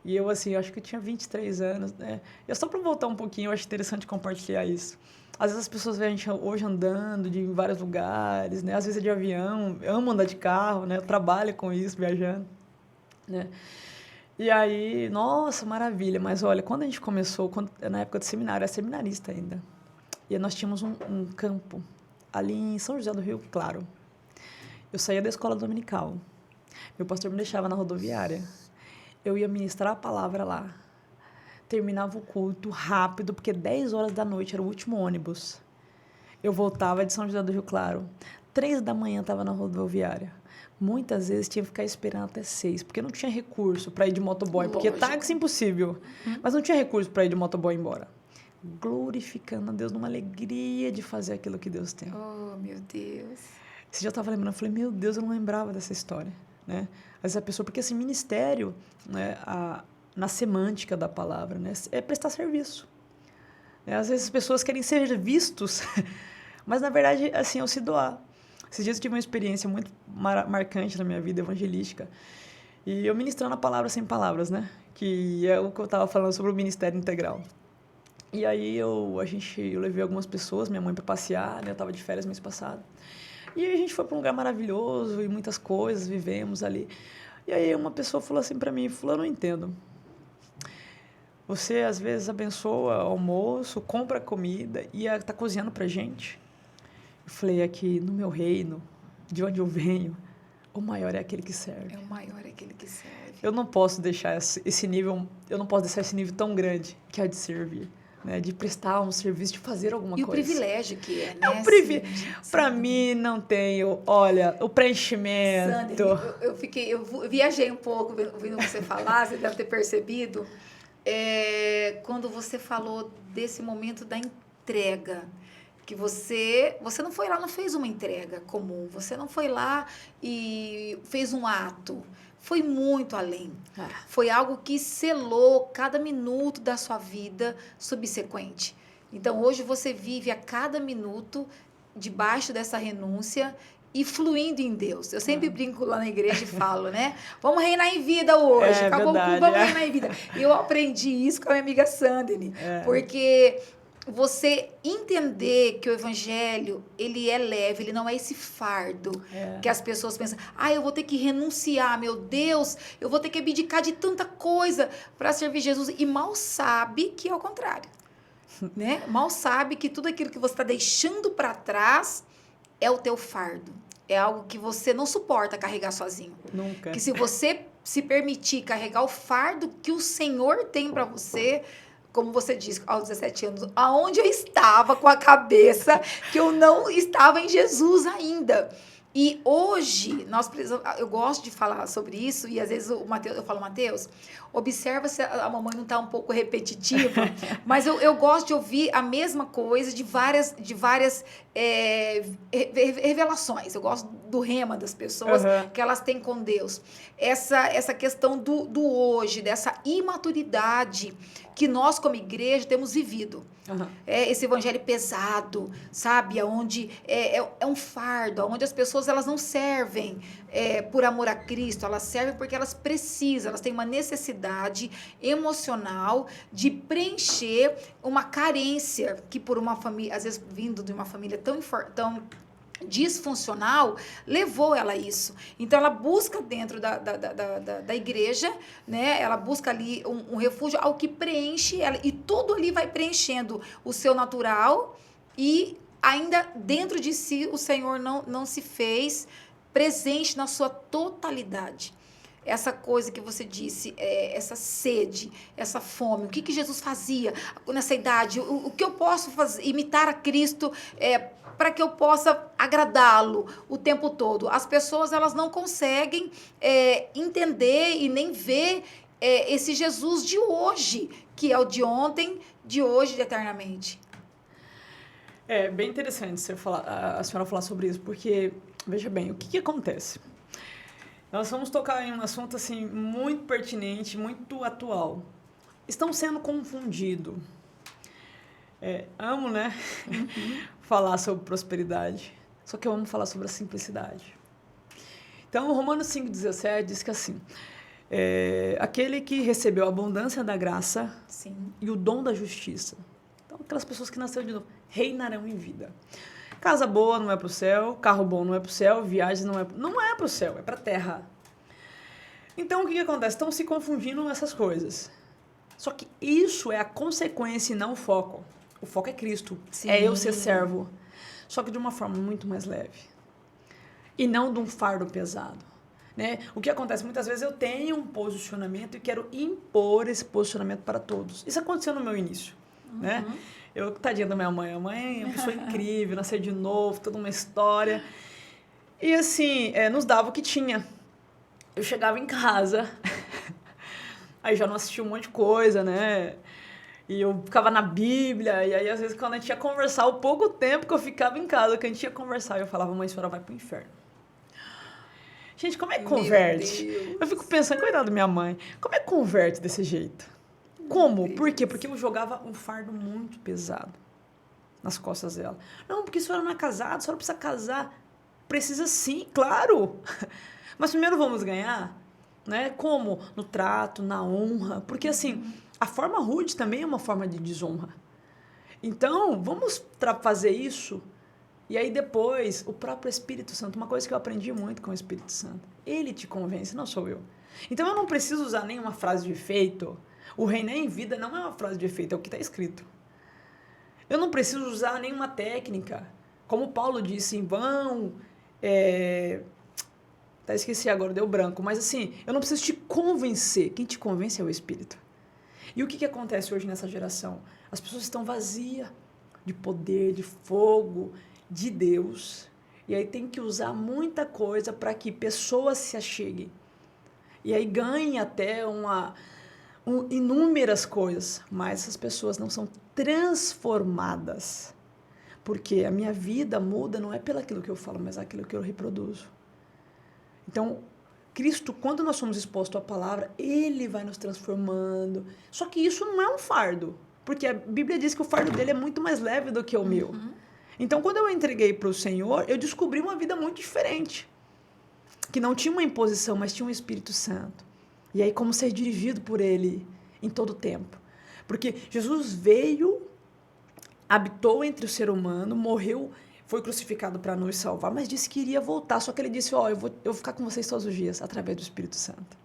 E eu, assim, acho que eu tinha 23 anos, né? E só para voltar um pouquinho, eu acho interessante compartilhar isso. Às vezes as pessoas veem a gente hoje andando em vários lugares, né? Às vezes é de avião, eu amo andar de carro, né? Eu trabalho com isso, viajando. Né? E aí, nossa, maravilha. Mas olha, quando a gente começou, na época do seminário, eu era seminarista ainda. E nós tínhamos um campo ali em São José do Rio Claro. Eu saía da escola dominical. Meu pastor me deixava na rodoviária. Eu ia ministrar a palavra lá. Terminava o culto rápido, porque 10 horas da noite era o último ônibus. Eu voltava de São José do Rio Claro. 3 da manhã estava na rodoviária. Muitas vezes tinha que ficar esperando até 6, porque não tinha recurso para ir de motoboy, porque táxi é impossível. Mas não tinha recurso para ir de motoboy embora. Glorificando a Deus numa alegria de fazer aquilo que Deus tem. Oh, meu Deus. Esse dia eu estava lembrando, eu falei, meu Deus, eu não lembrava dessa história. Né? Essa pessoa, porque assim, ministério, né, na semântica da palavra, né, é prestar serviço. Às vezes as pessoas querem ser vistos, mas na verdade, assim, eu se doar. Esses dias eu tive uma experiência muito marcante na minha vida evangelística. E eu ministrando a palavra sem palavras, né? Que é o que eu estava falando sobre o ministério integral. E aí eu levei algumas pessoas, minha mãe para passear, né? Eu estava de férias mês passado. E aí a gente foi para um lugar maravilhoso e muitas coisas, vivemos ali. E aí uma pessoa falou assim para mim, eu não entendo. Você às vezes abençoa almoço, compra comida e está cozinhando para gente. Eu falei, aqui no meu reino, de onde eu venho, o maior é aquele que serve. O maior é aquele que serve. Eu não posso deixar esse nível tão grande que é de servir, né? De prestar um serviço, de fazer alguma coisa. E o privilégio que é, né? É um privilégio. Para mim, não tenho, olha, o preenchimento. Sandra, eu viajei um pouco ouvindo você falar, você deve ter percebido. quando você falou desse momento da entrega, que você não foi lá, não fez uma entrega comum, você não foi lá e fez um ato, foi muito além. Foi algo que selou cada minuto da sua vida subsequente. Então, hoje você vive a cada minuto debaixo dessa renúncia e fluindo em Deus. Eu sempre brinco lá na igreja e falo, né? Vamos reinar em vida hoje. Acabou o culto, vamos reinar em vida. E eu aprendi isso com a minha amiga Sandene. Porque você entender que o evangelho, ele é leve, ele não é esse fardo que as pessoas pensam, eu vou ter que renunciar, meu Deus, eu vou ter que abdicar de tanta coisa para servir Jesus. E mal sabe que é o contrário. Né? Mal sabe que tudo aquilo que você está deixando para trás é o teu fardo. É algo que você não suporta carregar sozinho. Nunca. Que se você se permitir carregar o fardo que o Senhor tem para você, como você disse, aos 17 anos, aonde eu estava com a cabeça que eu não estava em Jesus ainda. E hoje, nós precisamos, eu gosto de falar sobre isso, e às vezes eu falo, Mateus, observa se a mamãe não está um pouco repetitiva, mas eu gosto de ouvir a mesma coisa de várias revelações. Eu gosto do rema das pessoas que elas têm com Deus. Essa questão do hoje, dessa imaturidade que nós, como igreja, temos vivido. Esse evangelho pesado, sabe? Onde é um fardo, onde as pessoas elas não servem por amor a Cristo, elas servem porque elas precisam, elas têm uma necessidade emocional de preencher uma carência que por uma família, às vezes vindo de uma família tão disfuncional, levou ela a isso. Então, ela busca dentro da igreja, né? Ela busca ali um refúgio, ao que preenche ela. E tudo ali vai preenchendo o seu natural e ainda dentro de si o Senhor não se fez presente na sua totalidade. Essa coisa que você disse, essa sede, essa fome, o que Jesus fazia nessa idade, o que eu posso fazer, imitar a Cristo para que eu possa agradá-lo o tempo todo. As pessoas elas não conseguem entender e nem ver esse Jesus de hoje, que é o de ontem, de hoje, de eternamente. É bem interessante a senhora falar sobre isso, porque, veja bem, o que acontece? Nós vamos tocar em um assunto assim, muito pertinente, muito atual. Estão sendo confundidos. Amo, né? Falar sobre prosperidade. Só que eu amo falar sobre a simplicidade. Então, Romanos 5,17 diz que assim, aquele que recebeu a abundância da graça e o dom da justiça. Então, aquelas pessoas que nasceram de novo, reinarão em vida. Casa boa não é para o céu, carro bom não é para o céu, viagem não é para o céu, é para a terra. Então, o que acontece? Estão se confundindo nessas coisas. Só que isso é a consequência e não o foco. O foco é Cristo. Sim. É eu ser servo. Só que de uma forma muito mais leve. E não de um fardo pesado. Né? O que acontece? Muitas vezes eu tenho um posicionamento e quero impor esse posicionamento para todos. Isso aconteceu no meu início. Né? Tadinha da minha mãe. A mãe é uma pessoa incrível, nasceu de novo, toda uma história. E assim, nos dava o que tinha. Eu chegava em casa, aí já não assistia um monte de coisa, né? E eu ficava na Bíblia, e aí às vezes quando a gente ia conversar, o pouco tempo que eu ficava em casa, que a gente ia conversar, eu falava, mãe, a senhora vai pro inferno. Gente, como é que converte? Eu fico pensando, coitada da minha mãe, como é que converte desse jeito? Como? Por quê? Porque eu jogava um fardo muito pesado nas costas dela. Não, porque a senhora não é casada, a senhora precisa casar. Precisa sim, claro. Mas primeiro vamos ganhar, né? Como? No trato, na honra. Porque assim, a forma rude também é uma forma de desonra. Então, vamos fazer isso. E aí depois, o próprio Espírito Santo, uma coisa que eu aprendi muito com o Espírito Santo, ele te convence, não sou eu. Então eu não preciso usar nenhuma frase de efeito. O reinar em vida não é uma frase de efeito, é o que está escrito. Eu não preciso usar nenhuma técnica. Como Paulo disse, em vão... esqueci agora, deu branco. Mas assim, eu não preciso te convencer. Quem te convence é o Espírito. E o que acontece hoje nessa geração? As pessoas estão vazias de poder, de fogo, de Deus. E aí tem que usar muita coisa para que pessoas se acheguem. E aí ganhe até inúmeras coisas, mas essas pessoas não são transformadas. Porque a minha vida muda não é pelo aquilo que eu falo, mas aquilo que eu reproduzo. Então, Cristo, quando nós somos expostos à palavra, Ele vai nos transformando. Só que isso não é um fardo, porque a Bíblia diz que o fardo dele é muito mais leve do que o meu. Então, quando eu entreguei para o Senhor, eu descobri uma vida muito diferente, que não tinha uma imposição, mas tinha um Espírito Santo. E aí, como ser dirigido por Ele em todo o tempo. Porque Jesus veio, habitou entre o ser humano, morreu, foi crucificado para nos salvar, mas disse que iria voltar. Só que ele disse, eu vou ficar com vocês todos os dias, através do Espírito Santo.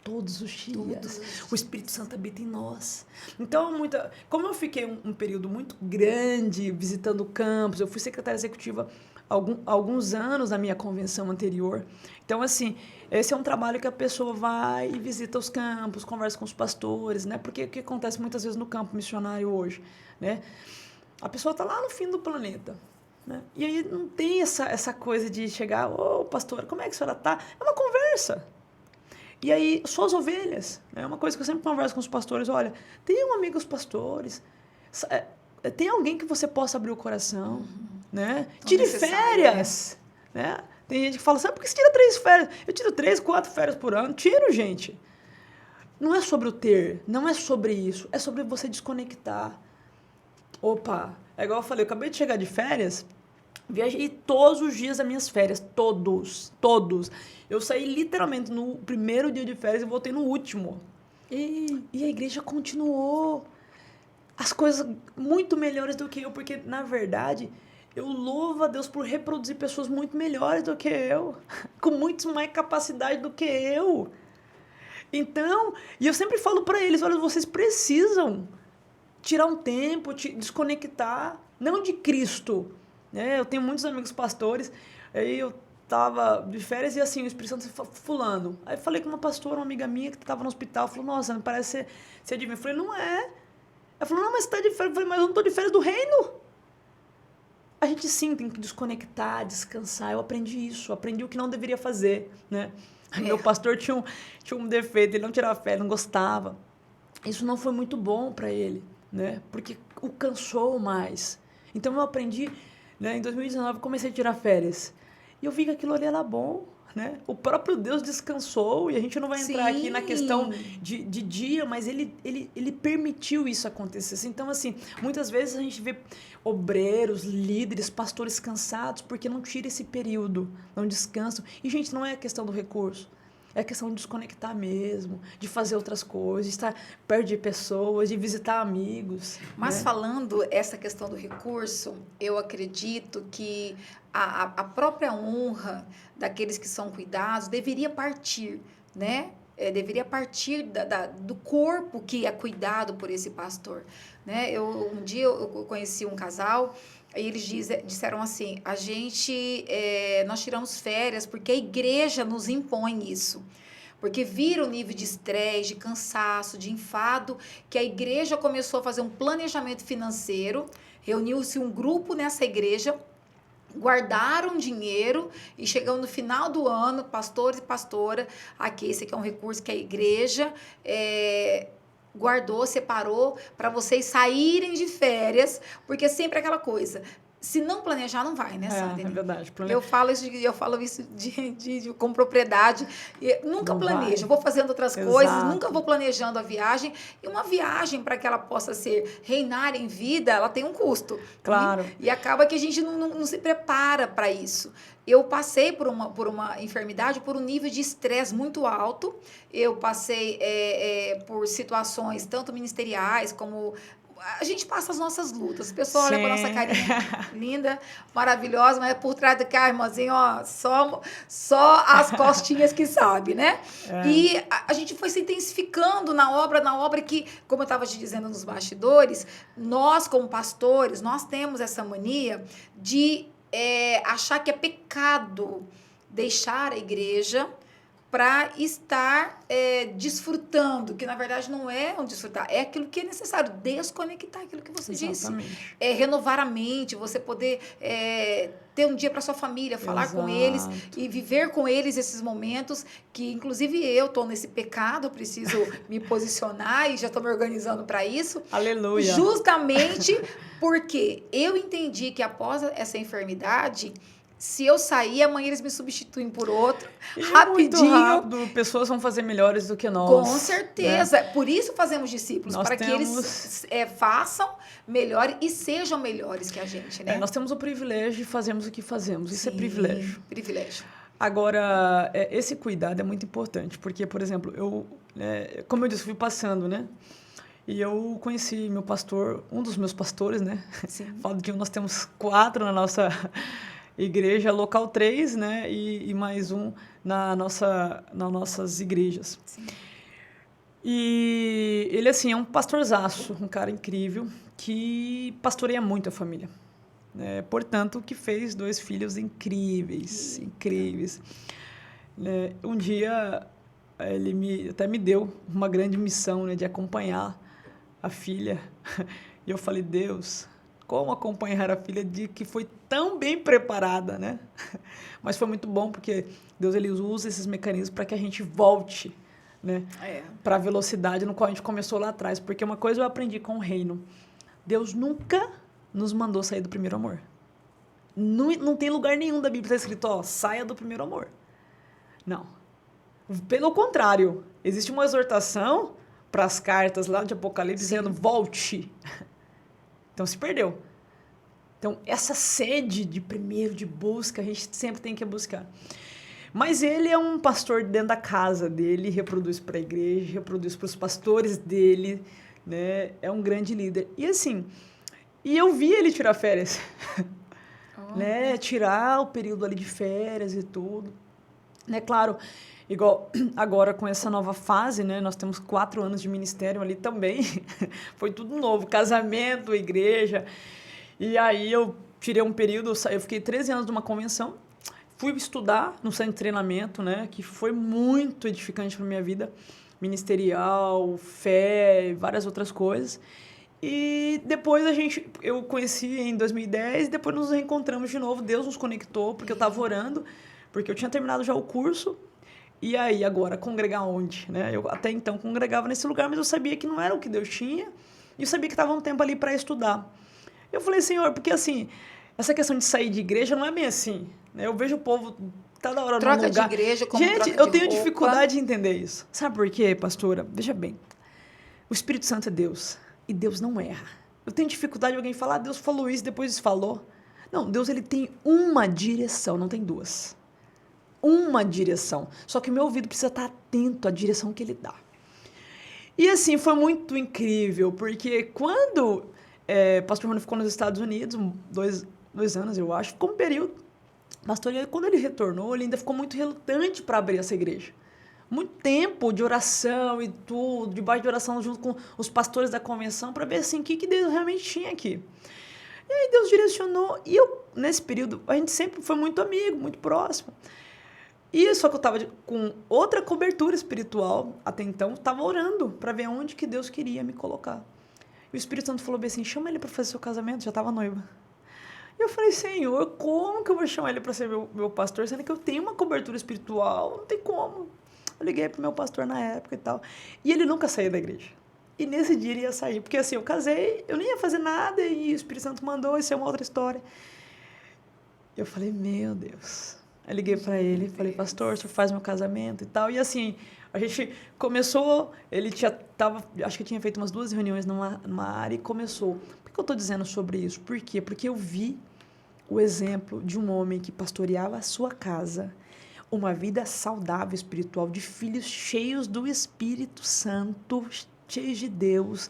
Todos os dias. O Espírito Santo habita em nós. Então, como eu fiquei um período muito grande visitando campos, eu fui secretária executiva alguns anos na minha convenção anterior. Então, assim, esse é um trabalho que a pessoa vai e visita os campos, conversa com os pastores, né? Porque o que acontece muitas vezes no campo missionário hoje, né? A pessoa está lá no fim do planeta, né? E aí não tem essa coisa de chegar, ô, pastora, como é que a senhora está? É uma conversa. E aí, só as ovelhas, é uma coisa que eu sempre converso com os pastores, olha, tenham amigos pastores, tem alguém que você possa abrir o coração, né? Tire férias, né? Tem gente que fala, sabe por que você tira 3 férias? Eu tiro 3, 4 férias por ano, tiro, gente. Não é sobre o ter, não é sobre isso, é sobre você desconectar. Opa, é igual eu falei, eu acabei de chegar de férias, viajei todos os dias das minhas férias, todos. Eu saí literalmente no primeiro dia de férias e voltei no último. E a igreja continuou. As coisas muito melhores do que eu, porque, na verdade, eu louvo a Deus por reproduzir pessoas muito melhores do que eu, com muito mais capacidade do que eu. Então, e eu sempre falo para eles, olha, vocês precisam tirar um tempo, desconectar, não de Cristo, né? Eu tenho muitos amigos pastores, aí eu tava de férias e assim, o Espírito Santo fulano. Aí falei com uma pastora, uma amiga minha que estava no hospital, falou, nossa, me parece ser de mim. Eu falei, não é. Ela falou, não, mas você tá de férias. Eu falei, mas eu não tô de férias do reino. A gente sim tem que desconectar, descansar. Eu aprendi isso, aprendi o que não deveria fazer, né? Meu pastor tinha um defeito, ele não tirava férias, não gostava. Isso não foi muito bom para ele, né? Porque o cansou mais. Então eu aprendi, né? Em 2019 eu comecei a tirar férias. E eu vi que aquilo ali era bom, né? O próprio Deus descansou, e a gente não vai entrar aqui na questão de dia, mas ele permitiu isso acontecer. Então, assim, muitas vezes a gente vê obreiros, líderes, pastores cansados porque não tira esse período, não descansam. E, gente, não é a questão do recurso. É questão de desconectar mesmo, de fazer outras coisas, de estar perto de pessoas, de visitar amigos. Mas né? Falando essa questão do recurso, eu acredito que a própria honra daqueles que são cuidados deveria partir, né? Deveria partir do corpo que é cuidado por esse pastor, né? Um dia eu conheci um casal e eles disseram assim, nós tiramos férias porque a igreja nos impõe isso. Porque viram o nível de estresse, de cansaço, de enfado, que a igreja começou a fazer um planejamento financeiro, reuniu-se um grupo nessa igreja, guardaram dinheiro e chegando no final do ano, pastores e pastora, esse aqui é um recurso que a igreja guardou, separou para vocês saírem de férias, porque sempre aquela coisa, se não planejar, não vai, né, Sandra? É verdade. Eu falo isso com propriedade. Nunca planejo, vou fazendo outras coisas, nunca vou planejando a viagem. E uma viagem, para que ela possa reinar em vida, ela tem um custo. Claro. E acaba que a gente não se prepara para isso. Eu passei por uma enfermidade, por um nível de estresse muito alto. Eu passei por situações tanto ministeriais como... A gente passa as nossas lutas. O pessoal olha para nossa carinha linda, maravilhosa, mas por trás do carro, irmãzinho, ó, só as costinhas que sabe, né? E a gente foi se intensificando na obra que, como eu estava te dizendo nos bastidores, nós, como pastores, nós temos essa mania de achar que é pecado deixar a igreja para estar desfrutando, que na verdade não é um desfrutar, é aquilo que é necessário, desconectar aquilo que você Exatamente. disse. É renovar a mente, você poder ter um dia para sua família, falar Exato. com eles e viver com eles esses momentos que, inclusive, eu estou nesse pecado, eu preciso me posicionar e já estou me organizando para isso. Aleluia. Justamente porque eu entendi que após essa enfermidade, se eu sair, amanhã eles me substituem por outro. E rapidinho. Muito rápido, pessoas vão fazer melhores do que nós. Com certeza. Né? Por isso fazemos discípulos, para que eles façam melhor e sejam melhores que a gente, né? Nós temos o privilégio de fazermos o que fazemos. Isso é privilégio. Privilégio. Agora, esse cuidado é muito importante, porque, por exemplo, como eu disse, fui passando, né? E eu conheci meu pastor, um dos meus pastores, né? Sim. Falo de nós temos 4 na nossa igreja, local 3, né? E mais um nas nossas igrejas. Sim. E ele, assim, é um pastorzaço, um cara incrível, que pastoreia muito a família. Portanto, que fez 2 filhos incríveis, incríveis. Um dia, ele até me deu uma grande missão, né, de acompanhar a filha. E eu falei, Deus, como acompanhar a filha de que foi tão bem preparada, né? Mas foi muito bom, porque Deus ele usa esses mecanismos para que a gente volte, né, para a velocidade no qual a gente começou lá atrás. Porque uma coisa eu aprendi com o reino. Deus nunca nos mandou sair do primeiro amor. Não tem lugar nenhum da Bíblia está escrito, saia do primeiro amor. Não. Pelo contrário, existe uma exortação para as cartas lá de Apocalipse dizendo, volte. Então, se perdeu. Então, essa sede de primeiro, de busca, a gente sempre tem que buscar. Mas ele é um pastor dentro da casa dele, reproduz para a igreja, reproduz para os pastores dele, né? É um grande líder. E assim, eu vi ele tirar férias, né? Tirar o período ali de férias e tudo. Né? Claro, igual agora com essa nova fase, né? Nós temos 4 anos de ministério ali também. Foi tudo novo, casamento, igreja. E aí eu tirei um período, eu fiquei 13 anos numa convenção, fui estudar no centro de treinamento, né? Que foi muito edificante para minha vida, ministerial, fé, várias outras coisas. E depois eu conheci em 2010, depois nos reencontramos de novo, Deus nos conectou, porque eu estava orando, porque eu tinha terminado já o curso. E aí, agora, congregar onde? Né? Eu até então congregava nesse lugar, mas eu sabia que não era o que Deus tinha, e eu sabia que estava um tempo ali para estudar. Eu falei, Senhor, porque assim, essa questão de sair de igreja não é bem assim. Né? Eu vejo o povo toda hora troca num lugar. De igreja como Gente, troca eu de tenho roupa. dificuldade de entender isso. Sabe por quê, pastora? Veja bem, o Espírito Santo é Deus, e Deus não erra. Eu tenho dificuldade de alguém falar, Deus falou isso, depois falou. Não, Deus ele tem uma direção, não tem 2. Uma direção. Só que o meu ouvido precisa estar atento à direção que ele dá. E assim, foi muito incrível, porque quando o pastor Rony ficou nos Estados Unidos, 2 anos, eu acho, ficou um período. Pastor, quando ele retornou, ele ainda ficou muito relutante para abrir essa igreja. Muito tempo de oração e tudo, debaixo de oração junto com os pastores da convenção, para ver assim, o que Deus realmente tinha aqui. E aí Deus direcionou, e eu, nesse período, a gente sempre foi muito amigo, muito próximo. E só que eu estava com outra cobertura espiritual, até então, estava orando para ver onde que Deus queria me colocar. E o Espírito Santo falou bem assim, chama ele para fazer seu casamento, já estava noiva. E eu falei, Senhor, como que eu vou chamar ele para ser meu pastor, sendo que eu tenho uma cobertura espiritual, não tem como. Eu liguei pro meu pastor na época e tal, e ele nunca saía da igreja. E nesse dia ele ia sair, porque assim, eu casei, eu nem ia fazer nada, e o Espírito Santo mandou, isso é uma outra história. Eu falei, meu Deus. Aí liguei para ele, falei, pastor, o senhor faz meu casamento e tal. E assim, a gente começou, ele acho que tinha feito umas 2 reuniões numa área e começou. Por que eu estou dizendo sobre isso? Por quê? Porque eu vi o exemplo de um homem que pastoreava a sua casa, uma vida saudável espiritual, de filhos cheios do Espírito Santo, cheios de Deus.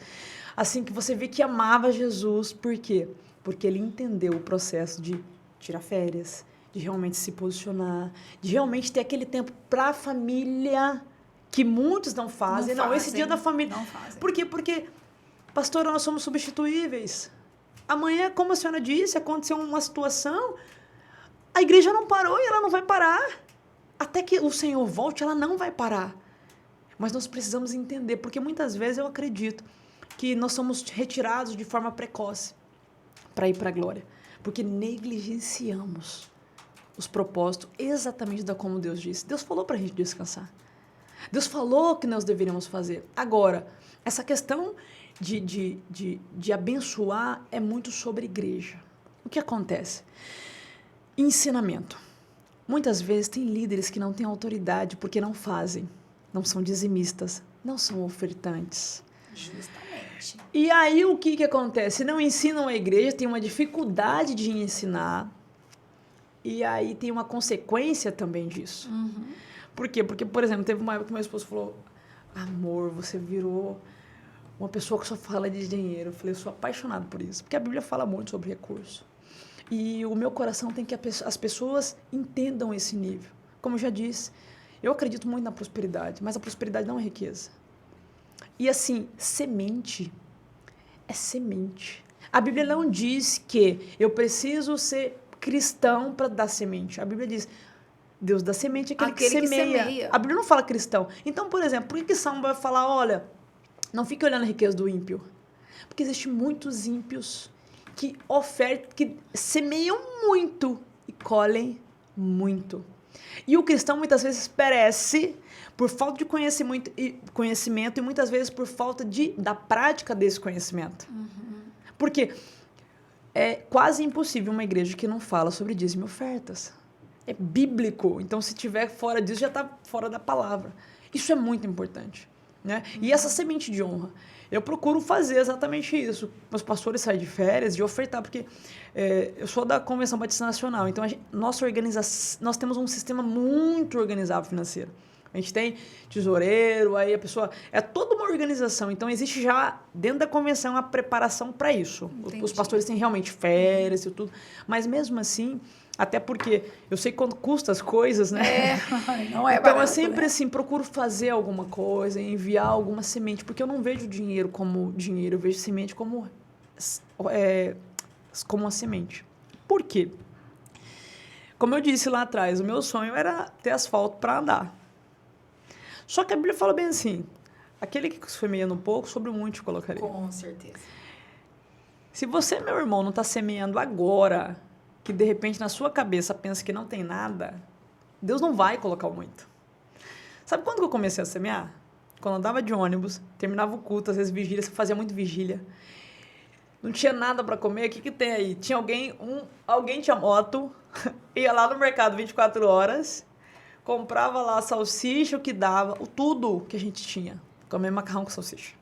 Assim, que você vê que amava Jesus. Por quê? Porque ele entendeu o processo de tirar férias, de realmente se posicionar, de realmente ter aquele tempo para a família, que muitos não fazem. Não, esse dia da família. Não fazem. Por quê? Porque, pastora, nós somos substituíveis. Amanhã, como a senhora disse, aconteceu uma situação, a igreja não parou e ela não vai parar. Até que o Senhor volte, ela não vai parar. Mas nós precisamos entender, porque muitas vezes eu acredito que nós somos retirados de forma precoce para ir para a glória, porque negligenciamos os propósitos exatamente da como Deus disse. Deus falou para a gente descansar. Deus falou que nós deveríamos fazer. Agora, essa questão de abençoar é muito sobre igreja. O que acontece? Ensinamento. Muitas vezes tem líderes que não têm autoridade porque não fazem, não são dizimistas, não são ofertantes. Justamente. E aí o que acontece? Não ensinam a igreja, tem uma dificuldade de ensinar, e aí tem uma consequência também disso. Uhum. Por quê? Porque, por exemplo, teve uma época que meu esposo falou: amor, você virou uma pessoa que só fala de dinheiro. Eu falei: eu sou apaixonado por isso, porque a Bíblia fala muito sobre recurso. E o meu coração tem que as pessoas entendam esse nível. Como eu já disse, eu acredito muito na prosperidade, mas a prosperidade não é riqueza. E assim, semente é semente. A Bíblia não diz que eu preciso ser cristão para dar semente. A Bíblia diz: Deus dá semente àquele que semeia. A Bíblia não fala cristão. Então, por exemplo, por que Salmo vai falar: olha, não fique olhando a riqueza do ímpio? Porque existem muitos ímpios que que semeiam muito e colhem muito. E o cristão muitas vezes perece por falta de conhecimento e muitas vezes por falta da prática desse conhecimento. Uhum. Porque é quase impossível uma igreja que não fala sobre dízimo e ofertas. É bíblico. Então, se estiver fora disso, já está fora da palavra. Isso é muito importante, né? Uhum. E essa semente de honra, eu procuro fazer exatamente isso. Meus pastores saem de férias, de ofertar, porque eu sou da Convenção Batista Nacional, então nós temos um sistema muito organizado financeiro. A gente tem tesoureiro, aí a pessoa... É toda uma organização. Então, existe já, dentro da convenção, a preparação para isso. Entendi. Os pastores têm realmente férias e tudo. Mas, mesmo assim, até porque eu sei quanto custa as coisas, né? Não é então, barato, eu sempre, né? assim, procuro fazer alguma coisa, enviar alguma semente. Porque eu não vejo dinheiro como dinheiro, eu vejo semente como uma semente. Por quê? Como eu disse lá atrás, o meu sonho era ter asfalto para andar. Só que a Bíblia fala bem assim: aquele que semeia um pouco, sobre o muito colocaria. Com certeza. Se você, meu irmão, não está semeando agora, que de repente na sua cabeça pensa que não tem nada, Deus não vai colocar o muito. Sabe quando que eu comecei a semear? Quando eu andava de ônibus, terminava o culto, às vezes vigília, você fazia muito vigília. Não tinha nada para comer, o que tem aí? Tinha alguém tinha moto, ia lá no mercado 24 horas... comprava lá a salsicha, o que dava, tudo que a gente tinha. Comia macarrão com salsicha.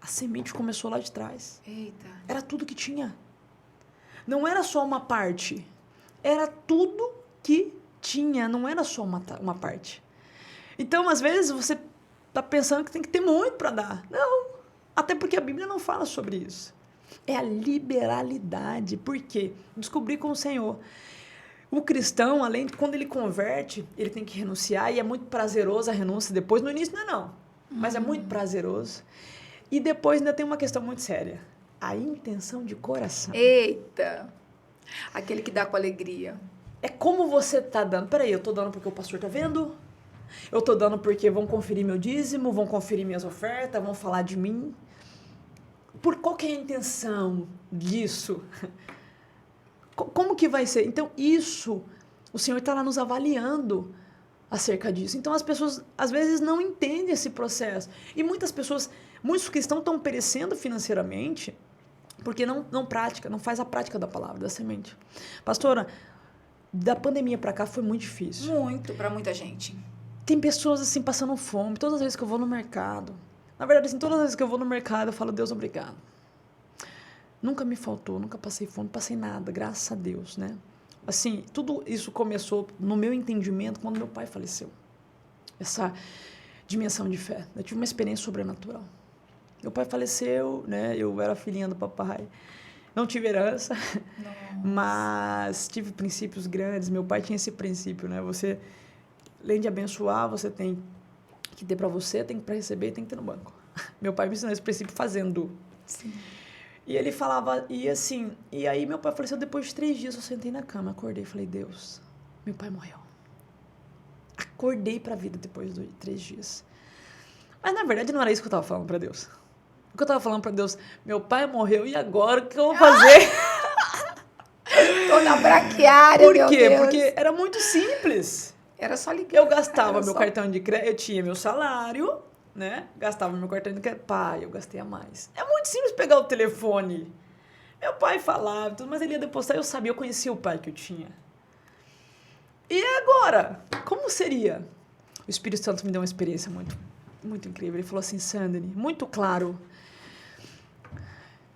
A semente começou lá de trás. Eita. Era tudo que tinha. Não era só uma parte. Era tudo que tinha. Não era só uma parte. Então, às vezes, você está pensando que tem que ter muito para dar. Não. Até porque a Bíblia não fala sobre isso. É a liberalidade. Por quê? Descobri com o Senhor. O cristão, além de quando ele converte, ele tem que renunciar, e é muito prazeroso a renúncia depois. No início não é não, mas é muito prazeroso. E depois ainda tem uma questão muito séria: a intenção de coração. Eita! Aquele que dá com alegria. É como você tá dando. Peraí, eu tô dando porque o pastor tá vendo? Eu tô dando porque vão conferir meu dízimo, vão conferir minhas ofertas, vão falar de mim? Por qual que é a intenção disso? Como que vai ser? Então, isso, o Senhor está lá nos avaliando acerca disso. Então, as pessoas, às vezes, não entendem esse processo. E muitos cristãos estão perecendo financeiramente porque não faz a prática da palavra, da semente. Pastora, da pandemia para cá foi muito difícil. Muito, para muita gente. Tem pessoas, assim, passando fome. Todas as vezes que eu vou no mercado. Na verdade, assim, todas as vezes que eu vou no mercado, eu falo: Deus, obrigado. Nunca me faltou, nunca passei fome, não passei nada, graças a Deus, né? Assim, tudo isso começou, no meu entendimento, quando meu pai faleceu. Essa dimensão de fé. Eu tive uma experiência sobrenatural. Meu pai faleceu, né? Eu era filhinha do papai. Não tive herança, mas tive princípios grandes. Meu pai tinha esse princípio, né? Você, além de abençoar, você tem que ter para você, tem que para receber, tem que ter no banco. Meu pai me ensinou esse princípio fazendo. Sim. E ele falava, e aí meu pai faleceu depois de 3 dias, eu sentei na cama, acordei e falei: Deus, meu pai morreu. Acordei para a vida depois de 3 dias. Mas, na verdade, não era isso que eu estava falando para Deus. O que eu estava falando para Deus, meu pai morreu, e agora o que eu vou fazer? Tô na braquiária, meu Por quê? Deus. Porque era muito simples. Era só ligar. Eu gastava meu cartão de crédito, eu tinha meu salário, né? Gastava meu cartão de crédito. Pai, eu gastei a mais. É muito simples pegar o telefone. Meu pai falava, tudo, mas ele ia depositar, eu sabia, eu conhecia o pai que eu tinha. E agora? Como seria? O Espírito Santo me deu uma experiência muito incrível. Ele falou assim, Sandene, muito claro,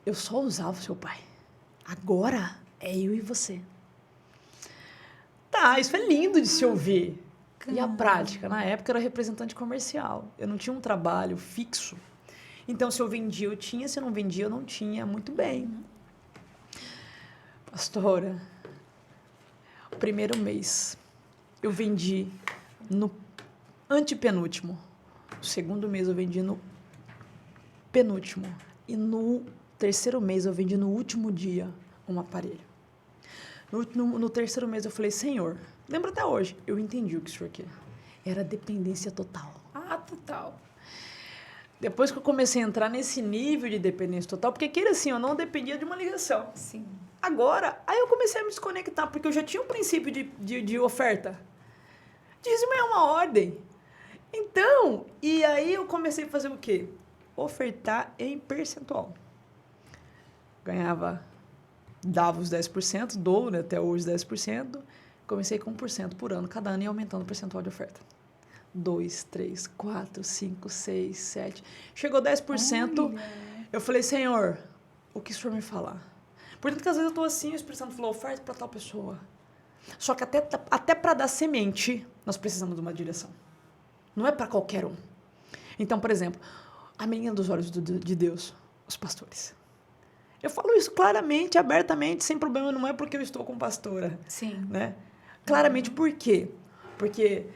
eu só usava o seu pai. Agora é eu e você. Tá, isso é lindo de se ouvir. E a prática? Na época eu era representante comercial. Eu não tinha um trabalho fixo. Então, se eu vendia, eu tinha. Se eu não vendia, eu não tinha. Muito bem. Pastora, o primeiro mês eu vendi no antepenúltimo. O segundo mês eu vendi no penúltimo. E no terceiro mês eu vendi no último dia um aparelho. No terceiro mês eu falei, Senhor, lembro até hoje, eu entendi o que o Senhor quer. Era dependência total. Ah, total. Depois que eu comecei a entrar nesse nível de dependência total, porque aquele assim, eu não dependia de uma ligação. Sim. Agora, aí eu comecei a me desconectar, porque eu já tinha um princípio de oferta. Dízimo é uma ordem. Então, e aí eu comecei a fazer o quê? Ofertar em percentual. Dava os 10%, dou, né, até hoje 10%, comecei com 1% por ano, cada ano ia aumentando o percentual de oferta. 2, 3, 4, 5, 6, 7. Chegou 10%, olha. Eu falei, Senhor, o que o Senhor me falar? Portanto, que às vezes eu estou assim, o Espírito Santo falou, oferta para tal pessoa. Só que até para dar semente, nós precisamos de uma direção. Não é para qualquer um. Então, por exemplo, a menina dos olhos de Deus, os pastores. Eu falo isso claramente, abertamente, sem problema, não é porque eu estou com pastora. Sim. Né? Claramente, por quê? Porque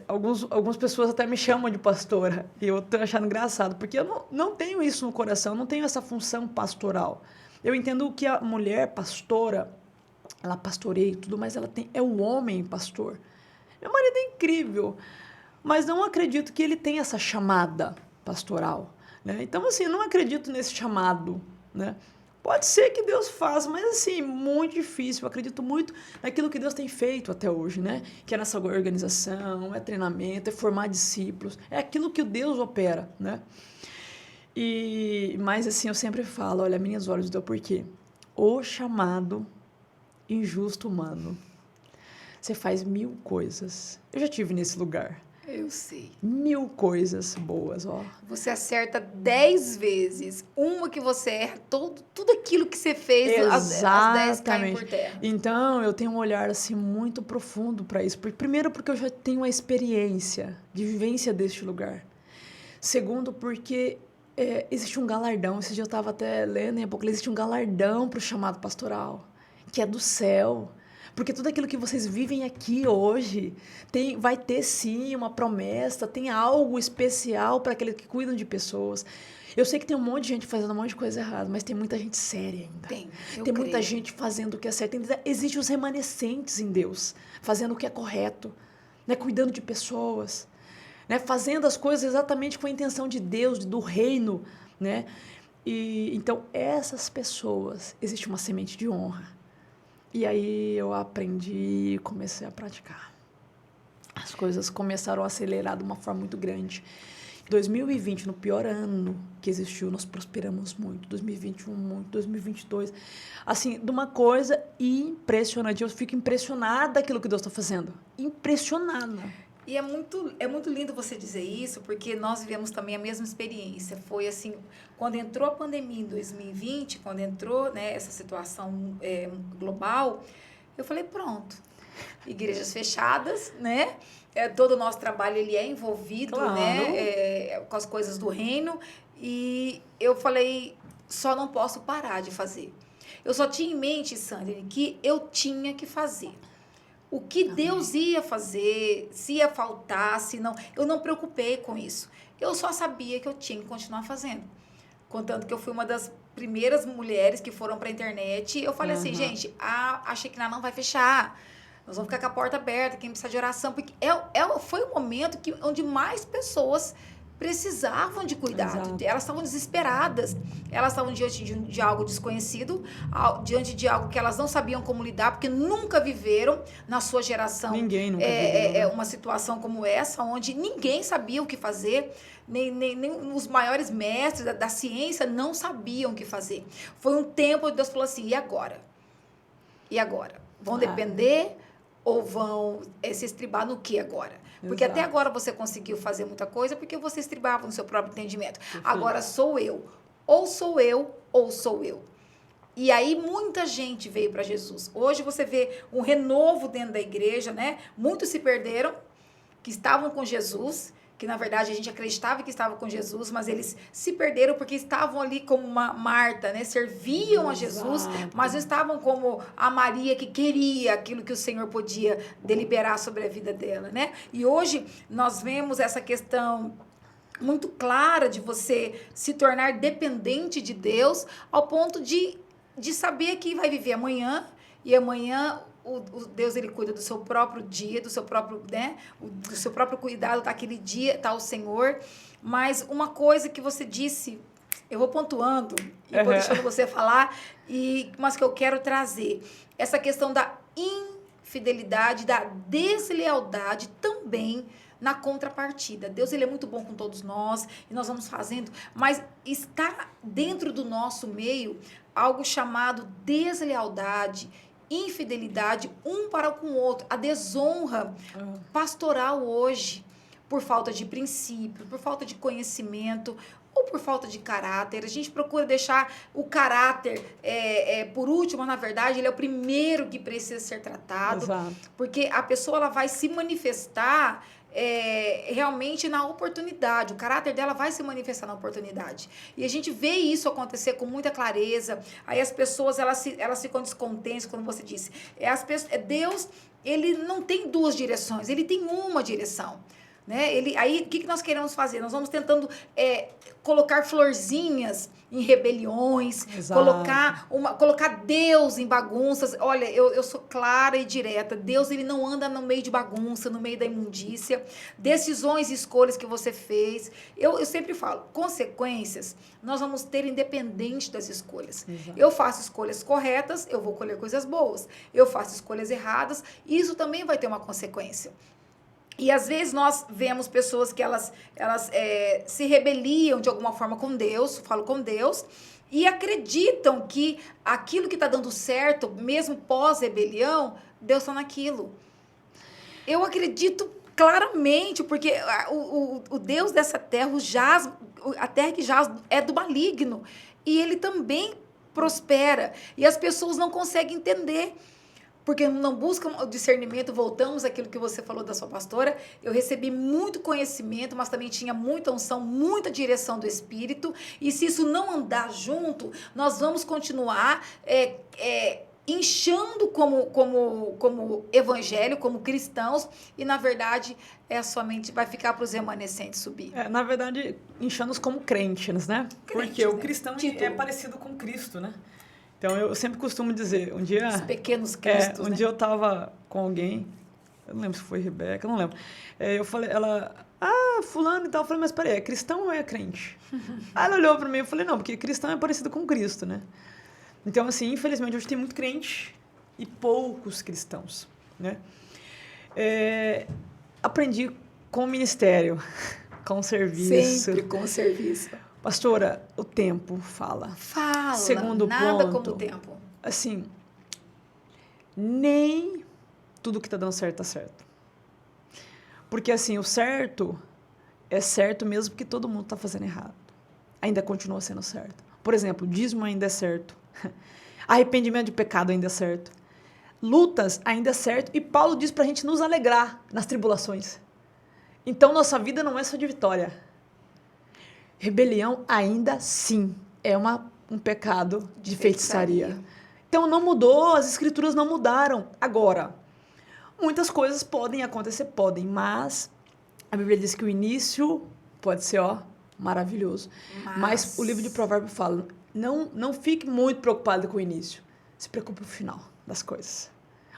algumas pessoas até me chamam de pastora, e eu estou achando engraçado, porque eu não tenho isso no coração, não tenho essa função pastoral. Eu entendo que a mulher pastora, ela pastoreia e tudo, mas é o homem pastor. Meu marido é incrível, mas não acredito que ele tenha essa chamada pastoral. Né? Então, assim, eu não acredito nesse chamado. Né? Pode ser que Deus faça, mas assim, muito difícil. Eu acredito muito naquilo que Deus tem feito até hoje, né? Que é nessa organização, é treinamento, é formar discípulos, é aquilo que o Deus opera, né? Mas assim, eu sempre falo, olha, minhas olhos de Deus, por quê? O chamado injusto humano. Você faz 1000 coisas. Eu já estive nesse lugar. Eu sei. 1000 coisas boas, ó. Você acerta 10 vezes. Uma que você erra, tudo aquilo que você fez, as 10 caem por terra. Então, eu tenho um olhar, assim, muito profundo para isso. Primeiro, porque eu já tenho uma experiência de vivência deste lugar. Segundo, porque existe um galardão. Esse dia eu estava até lendo em Apocalipse, existe um galardão para o chamado pastoral, que é do céu. Porque tudo aquilo que vocês vivem aqui hoje vai ter, sim, uma promessa, tem algo especial para aqueles que cuidam de pessoas. Eu sei que tem um monte de gente fazendo um monte de coisa errada, mas tem muita gente séria ainda. Tem muita gente fazendo o que é certo. Existem os remanescentes em Deus, fazendo o que é correto, né? Cuidando de pessoas, né? Fazendo as coisas exatamente com a intenção de Deus, do reino. Né? Então, essas pessoas, existe uma semente de honra. E aí eu aprendi e comecei a praticar. As coisas começaram a acelerar de uma forma muito grande. Em 2020, no pior ano que existiu, nós prosperamos muito. 2021, muito. 2022. Assim, de uma coisa impressionante. Eu fico impressionada daquilo que Deus está fazendo. Impressionada. E é muito lindo você dizer isso, porque nós vivemos também a mesma experiência. Foi assim, quando entrou a pandemia em 2020, quando entrou, né, essa situação global, eu falei, pronto, igrejas fechadas, né? Todo o nosso trabalho ele é envolvido, claro, né, com as coisas do reino. E eu falei, só não posso parar de fazer. Eu só tinha em mente, Sandene, que eu tinha que fazer. O que Amém. Deus ia fazer, se ia faltar, se não... Eu não preocupei com isso. Eu só sabia que eu tinha que continuar fazendo. Contanto que eu fui uma das primeiras mulheres que foram para a internet. Eu falei assim, gente, a Shekinah não vai fechar. nós vamos ficar com a porta aberta, quem precisa de oração, porque foi o momento onde mais pessoas precisavam de cuidado. Exato. Elas estavam desesperadas, elas estavam diante de algo desconhecido, diante de algo que elas não sabiam como lidar, porque nunca viveram na sua geração. Ninguém nunca viveu. Uma situação como essa, onde ninguém sabia o que fazer, nem os maiores mestres da ciência não sabiam o que fazer. Foi um tempo onde Deus falou assim, e agora? E agora? Vão depender ou vão se estribar no que agora? Porque até agora você conseguiu fazer muita coisa porque você estribava no seu próprio entendimento. Agora sou eu. Ou sou eu, ou sou eu. E aí muita gente veio para Jesus. Hoje você vê um renovo dentro da igreja, né? Muitos se perderam, que estavam com Jesus, que na verdade a gente acreditava que estavam com Jesus, mas eles se perderam porque estavam ali como uma Marta, né? Serviam a Jesus, mas não estavam como a Maria que queria aquilo que o Senhor podia deliberar sobre a vida dela, né? E hoje nós vemos essa questão muito clara de você se tornar dependente de Deus ao ponto de saber que vai viver amanhã e amanhã o Deus, ele cuida do seu próprio dia, do seu próprio, né, do seu próprio cuidado, tá aquele dia, tá o Senhor. Mas uma coisa que você disse, eu vou pontuando e vou deixando você falar, mas que eu quero trazer, essa questão da infidelidade, da deslealdade também na contrapartida. Deus, ele é muito bom com todos nós e nós vamos fazendo, mas está dentro do nosso meio algo chamado deslealdade, infidelidade um para com o outro, a desonra pastoral hoje, por falta de princípio, por falta de conhecimento ou por falta de caráter. A gente procura deixar o caráter por último, na verdade, ele é o primeiro que precisa ser tratado. Exato. Porque a pessoa ela vai se manifestar realmente na oportunidade, o caráter dela vai se manifestar na oportunidade, e a gente vê isso acontecer com muita clareza. Aí as pessoas elas ficam descontentes, como você disse, Deus, ele não tem duas direções, ele tem uma direção, né? Aí o que nós queremos fazer? Nós vamos tentando colocar florzinhas em rebeliões, colocar Deus em bagunças. Olha, eu sou clara e direta. Deus, ele não anda no meio de bagunça, no meio da imundícia. Decisões e escolhas que você fez. Eu sempre falo, consequências nós vamos ter independente das escolhas. Exato. Eu faço escolhas corretas, eu vou colher coisas boas. Eu faço escolhas erradas, isso também vai ter uma consequência. E às vezes nós vemos pessoas que elas se rebeliam de alguma forma com Deus, falo com Deus, e acreditam que aquilo que está dando certo, mesmo pós-rebelião, Deus está naquilo. Eu acredito claramente, porque o Deus dessa terra, a terra que jaz é do maligno, e ele também prospera, e as pessoas não conseguem entender, porque não buscam o discernimento. Voltamos àquilo que você falou da sua pastora. Eu recebi muito conhecimento, mas também tinha muita unção, muita direção do Espírito. E se isso não andar junto, nós vamos continuar inchando como evangelho, como cristãos, e na verdade somente vai ficar para os remanescentes subir. Na verdade, inchando como crentes, né? Porque o cristão é parecido com Cristo, né? Então, eu sempre costumo dizer, um dia... Os pequenos cristos, dia eu estava com alguém, eu não lembro se foi Rebeca, eu não lembro. Eu falei, fulano e tal. Eu falei, mas peraí, é cristão ou é crente? Aí ela olhou para mim e eu falei, não, porque cristão é parecido com Cristo, né? Então, assim, infelizmente, hoje tem muito crente e poucos cristãos, né? Aprendi com o ministério, com o serviço. Sempre com o serviço. Pastora, o tempo fala. Fala, segundo nada ponto, como o tempo. Assim, nem tudo que está dando certo está certo. Porque, assim, o certo é certo mesmo que todo mundo está fazendo errado. Ainda continua sendo certo. Por exemplo, dízimo ainda é certo. Arrependimento de pecado ainda é certo. Lutas ainda é certo. E Paulo diz para a gente nos alegrar nas tribulações. Então, nossa vida não é só de vitória. Rebelião ainda sim é um pecado de feitiçaria. Então não mudou, as escrituras não mudaram. Agora, muitas coisas podem acontecer, mas a Bíblia diz que o início pode ser maravilhoso. Mas o livro de Provérbios fala, não fique muito preocupado com o início, se preocupe com o final das coisas.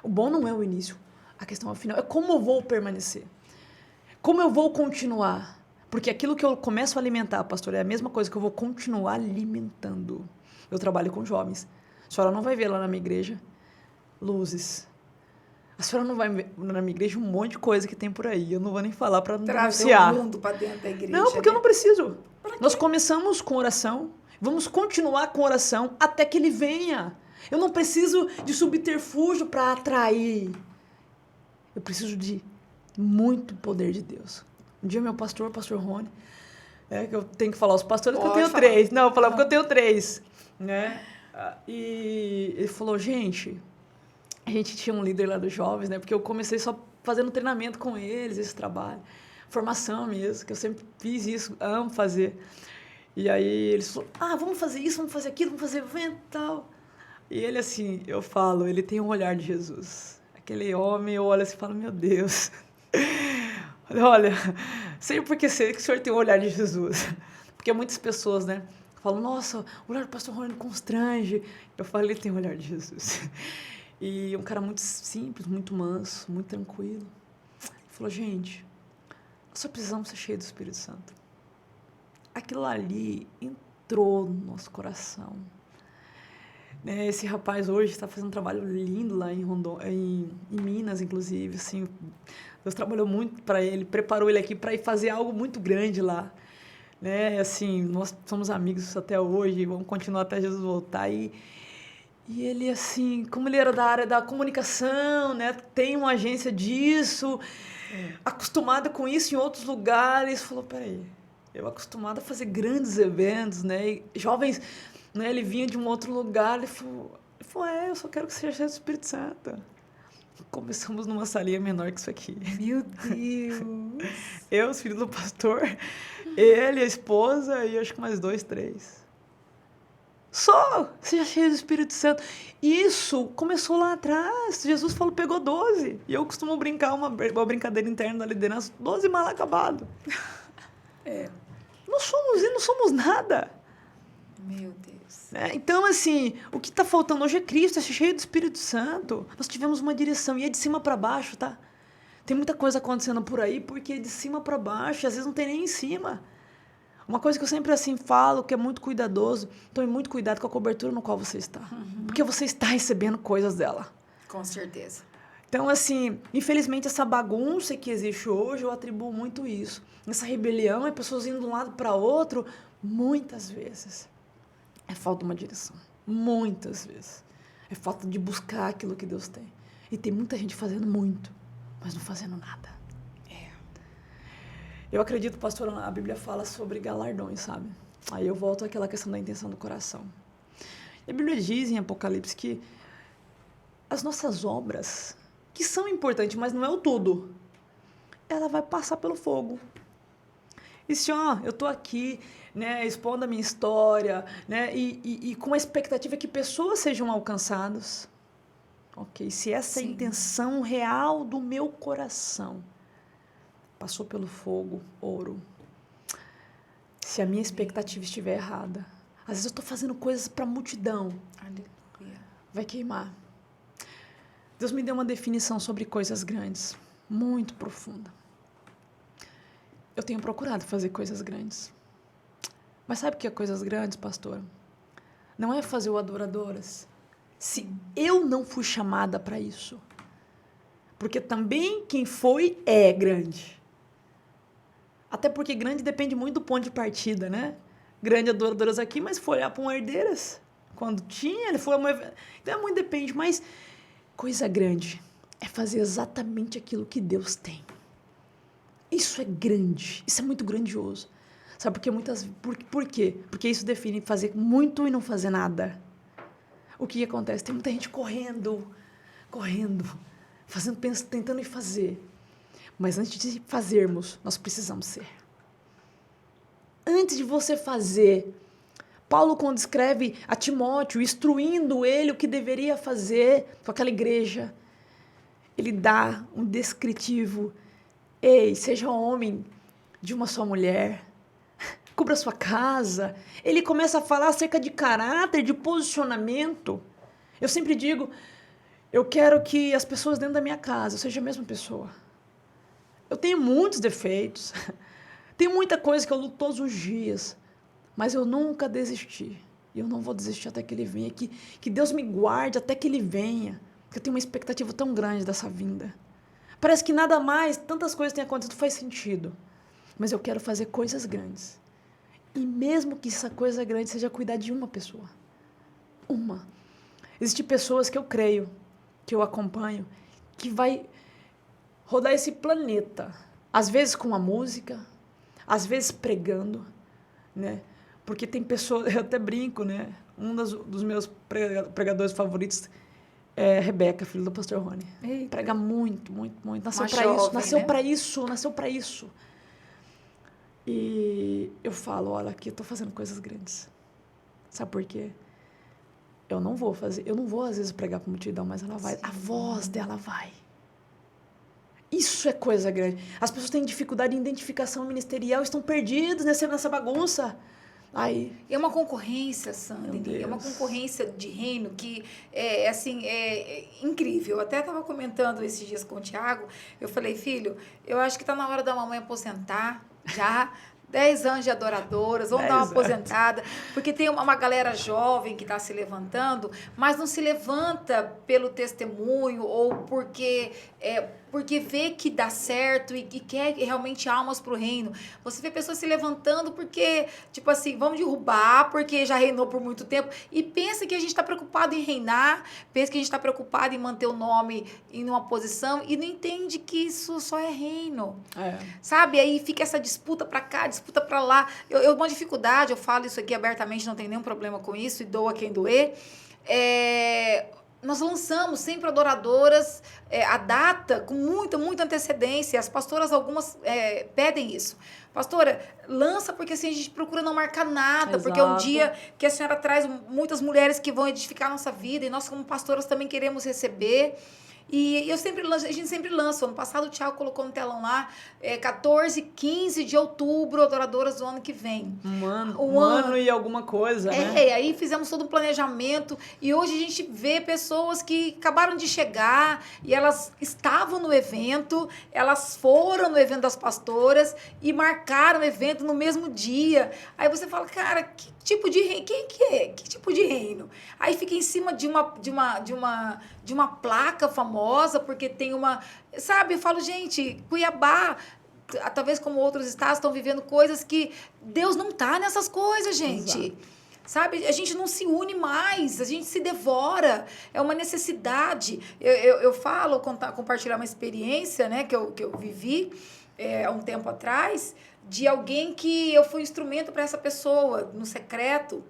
O bom não é o início, A questão afinal é como eu vou permanecer. Como eu vou continuar. Porque aquilo que eu começo a alimentar, pastor, é a mesma coisa que eu vou continuar alimentando. Eu trabalho com jovens. A senhora não vai ver lá na minha igreja luzes. A senhora não vai ver na minha igreja um monte de coisa que tem por aí. Eu não vou nem falar para não denunciar. Trazer o mundo para dentro da igreja. Não, porque eu não preciso. Nós começamos com oração. Vamos continuar com oração até que ele venha. Eu não preciso de subterfúgio para atrair. Eu preciso de muito poder de Deus. Um dia meu pastor, o pastor Rony, que eu tenho que falar os pastores porque eu tenho 3. Não, eu falava porque eu tenho 3. Né? E ele falou, gente, a gente tinha um líder lá dos jovens, né? Porque eu comecei só fazendo treinamento com eles, esse trabalho. Formação mesmo, que eu sempre fiz isso, amo fazer. E aí eles falaram, vamos fazer isso, vamos fazer aquilo, vamos fazer evento e tal. E ele assim, eu falo, ele tem um olhar de Jesus. Aquele homem, eu olho assim e falo, meu Deus. Olha, sei porque sei que o senhor tem um olhar de Jesus. Porque muitas pessoas, né, falam, nossa, o olhar do pastor Rony constrange. Eu falo, ele tem um olhar de Jesus. E um cara muito simples, muito manso, muito tranquilo. Ele falou, gente, nós só precisamos ser cheios do Espírito Santo. Aquilo ali entrou no nosso coração. Esse rapaz hoje está fazendo um trabalho lindo lá em Minas, inclusive. Assim, Deus trabalhou muito para ele, preparou ele aqui para ir fazer algo muito grande lá. Assim, nós somos amigos até hoje, vamos continuar até Jesus voltar. E ele, assim, como ele era da área da comunicação, né, tem uma agência disso, acostumado com isso em outros lugares, falou, peraí, eu acostumado a fazer grandes eventos, né, e jovens... Né, ele vinha de um outro lugar, ele falou, eu só quero que seja cheio do Espírito Santo. Começamos numa salinha menor que isso aqui. Meu Deus! Eu, os filhos do pastor, ele, a esposa e acho que mais 2, 3. Só seja cheio do Espírito Santo. Isso começou lá atrás. Jesus falou, pegou 12. E eu costumo brincar, uma brincadeira interna da liderança, 12 mal acabado. Não somos nada. Meu Deus. Então, assim, o que está faltando hoje é Cristo, é cheio do Espírito Santo. Nós tivemos uma direção e é de cima para baixo, tá? Tem muita coisa acontecendo por aí porque é de cima para baixo, às vezes não tem nem em cima. Uma coisa que eu sempre assim falo, que é muito cuidadoso, tome muito cuidado com a cobertura no qual você está. Porque você está recebendo coisas dela. Com certeza. Então, assim, infelizmente essa bagunça que existe hoje, eu atribuo muito isso. Essa rebelião, é pessoas indo de um lado para outro, muitas vezes. É falta de uma direção. Muitas vezes. É falta de buscar aquilo que Deus tem. E tem muita gente fazendo muito, mas não fazendo nada. Eu acredito, pastor, a Bíblia fala sobre galardões, sabe? Aí eu volto àquela questão da intenção do coração. E a Bíblia diz em Apocalipse que as nossas obras, que são importantes, mas não é o tudo, ela vai passar pelo fogo. E se, eu tô aqui, né, expondo a minha história, né, e com a expectativa que pessoas sejam alcançadas. Ok, se essa é a intenção real do meu coração passou pelo fogo, ouro. Se a minha expectativa estiver errada, às vezes eu estou fazendo coisas para a multidão, vai queimar. Deus me deu uma definição sobre coisas grandes, muito profunda. Eu tenho procurado fazer coisas grandes. Mas sabe o que é coisas grandes, pastora? Não é fazer o Adoradoras. Se eu não fui chamada para isso. Porque também quem foi é grande. Até porque grande depende muito do ponto de partida, né? Grande Adoradoras aqui, mas foi olhar para um Herdeiras. Quando tinha, ele foi uma... Então, muito depende, mas coisa grande é fazer exatamente aquilo que Deus tem. Isso é grande, isso é muito grandioso. Sabe por quê? Porque isso define fazer muito e não fazer nada. O que acontece? Tem muita gente correndo, tentando ir fazer. Mas antes de fazermos, nós precisamos ser. Antes de você fazer, Paulo, quando escreve a Timóteo, instruindo ele o que deveria fazer com aquela igreja, ele dá um descritivo. Ei, seja homem de uma só mulher, cubra sua casa. Ele começa a falar acerca de caráter, de posicionamento. Eu sempre digo, Eu quero que as pessoas dentro da minha casa sejam a mesma pessoa. Eu tenho muitos defeitos, tem muita coisa que eu luto todos os dias, mas eu nunca desisti. E eu não vou desistir até que ele venha. Que Deus me guarde até que ele venha. Porque eu tenho uma expectativa tão grande dessa vinda. Parece que nada mais, tantas coisas têm acontecido, faz sentido. Mas eu quero fazer coisas grandes. E mesmo que essa coisa grande seja cuidar de uma pessoa. Uma. Existem pessoas que eu creio, que eu acompanho, que vai rodar esse planeta. Às vezes com a música, às vezes pregando, né? Porque tem pessoas, eu até brinco, né? Um dos meus pregadores favoritos é Rebeca, filho do pastor Rony. Eita. Prega muito, muito, muito. Nasceu para isso, nasceu para isso. E eu falo, olha, aqui eu tô fazendo coisas grandes. Sabe por quê? Eu não vou às vezes pregar para multidão, mas ela vai. Sim. A voz dela vai. Isso é coisa grande. As pessoas têm dificuldade de identificação ministerial, estão perdidas nessa bagunça. Aí, é uma concorrência, Sandy, é uma concorrência de reino que é incrível. Eu até estava comentando esses dias com o Tiago, eu falei, filho, eu acho que está na hora da mamãe aposentar já. 10 anos de adoradoras, vamos dar uma aposentada, porque tem uma galera jovem que está se levantando, mas não se levanta pelo testemunho ou porque vê que dá certo e quer realmente almas para o reino. Você vê pessoas se levantando porque, tipo assim, vamos derrubar porque já reinou por muito tempo e pensa que a gente está preocupado em reinar, pensa que a gente está preocupado em manter o nome em uma posição e não entende que isso só é reino. Sabe? Aí fica essa disputa para cá, disputa para lá. Eu uma dificuldade, eu falo isso aqui abertamente, não tem nenhum problema com isso e doa quem doer. Nós lançamos sempre adoradoras a data com muita antecedência. As pastoras, algumas, pedem isso. Pastora, lança porque assim a gente procura não marcar nada. Exato. Porque é um dia que a senhora traz muitas mulheres que vão edificar a nossa vida e nós como pastoras também queremos receber. E a gente sempre lança. Ano passado o Thiago colocou no telão lá, 14, 15 de outubro, adoradoras do ano que vem. Um ano e alguma coisa, né? Aí fizemos todo um planejamento e hoje a gente vê pessoas que acabaram de chegar e elas estavam no evento, elas foram no evento das pastoras e marcaram o evento no mesmo dia. Aí você fala, cara, que tipo de reino? Quem que é? Que tipo de reino? Aí fica em cima de uma placa famosa, porque tem uma... Sabe, eu falo, gente, Cuiabá, talvez como outros estados, estão vivendo coisas que Deus não está nessas coisas, gente. Exato. Sabe, a gente não se une mais, a gente se devora, é uma necessidade. Eu falo, compartilhar uma experiência, né, que eu vivi há um tempo atrás, de alguém que eu fui instrumento para essa pessoa, no secreto.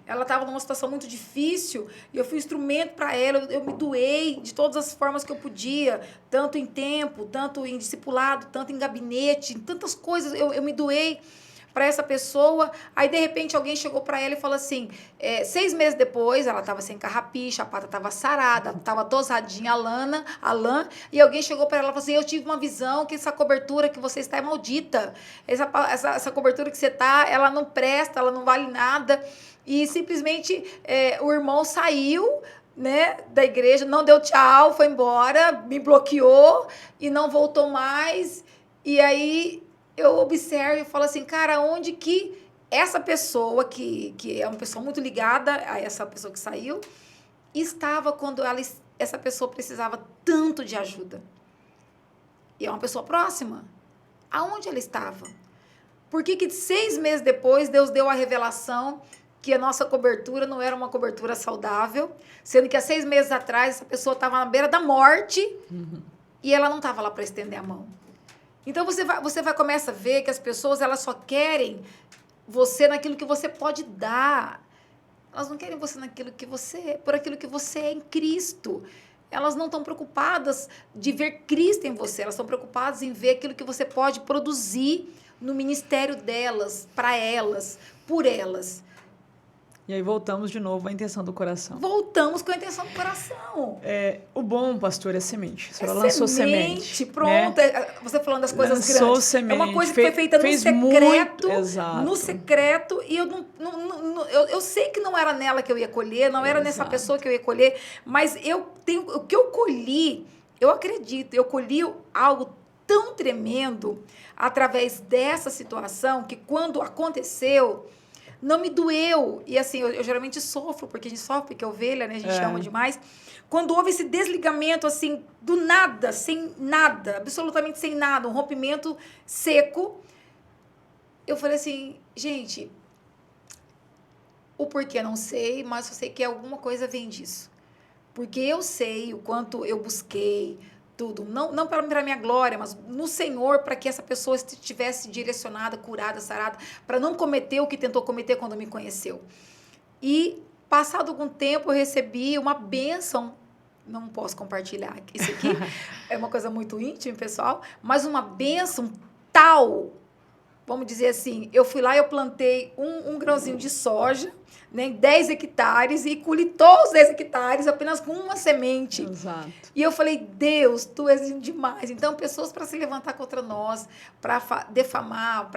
Ela estava numa situação muito difícil e eu fui instrumento para ela, eu me doei de todas as formas que eu podia, tanto em tempo, tanto em discipulado, tanto em gabinete, em tantas coisas, eu me doei para essa pessoa. Aí de repente alguém chegou para ela e falou assim, 6 meses depois ela estava sem carrapicho, a pata estava sarada, estava tosadinha a lã, e alguém chegou para ela e falou assim, eu tive uma visão que essa cobertura que você está é maldita, essa cobertura que você está, ela não presta, ela não vale nada, e simplesmente o irmão saiu, né, da igreja, não deu tchau, foi embora, me bloqueou e não voltou mais. E aí eu observo e falo assim, cara, onde que essa pessoa, que é uma pessoa muito ligada a essa pessoa que saiu, estava quando essa pessoa precisava tanto de ajuda? E é uma pessoa próxima. Aonde ela estava? Por que 6 meses depois Deus deu a revelação que a nossa cobertura não era uma cobertura saudável, sendo que há 6 meses atrás essa pessoa estava na beira da morte e ela não estava lá para estender a mão? Então, você vai começar a ver que as pessoas, elas só querem você naquilo que você pode dar. Elas não querem você por aquilo que você é em Cristo. Elas não estão preocupadas de ver Cristo em você. Elas estão preocupadas em ver aquilo que você pode produzir no ministério delas, para elas, por elas. E aí voltamos de novo à intenção do coração. Voltamos com a intenção do coração. O bom, pastor, é semente. A senhora lançou semente. Pronto. Né? Você falando das coisas lançou grandes. Semente. É uma coisa que foi feita no secreto. Exato. No secreto. E eu sei que não era nela que eu ia colher, não era nessa pessoa que eu ia colher, mas o que eu colhi, eu acredito, eu colhi algo tão tremendo através dessa situação que quando aconteceu, não me doeu. E assim, eu geralmente sofro, porque a gente sofre, porque é ovelha, né? A gente ama demais. Quando houve esse desligamento, assim, do nada, sem nada, absolutamente sem nada, um rompimento seco, eu falei assim, gente, o porquê não sei, mas eu sei que alguma coisa vem disso. Porque eu sei o quanto eu busquei tudo, não para minha glória, mas no Senhor, para que essa pessoa estivesse direcionada, curada, sarada, para não cometer o que tentou cometer quando me conheceu. E, passado algum tempo, eu recebi uma bênção, não posso compartilhar isso aqui, é uma coisa muito íntima, pessoal, mas uma bênção tal, vamos dizer assim, eu fui lá e eu plantei um grãozinho de soja, né, 10 hectares, e colhi todos os 10 hectares apenas com uma semente. Exato. E eu falei, Deus, tu és demais. Então, pessoas para se levantar contra nós, para defamar,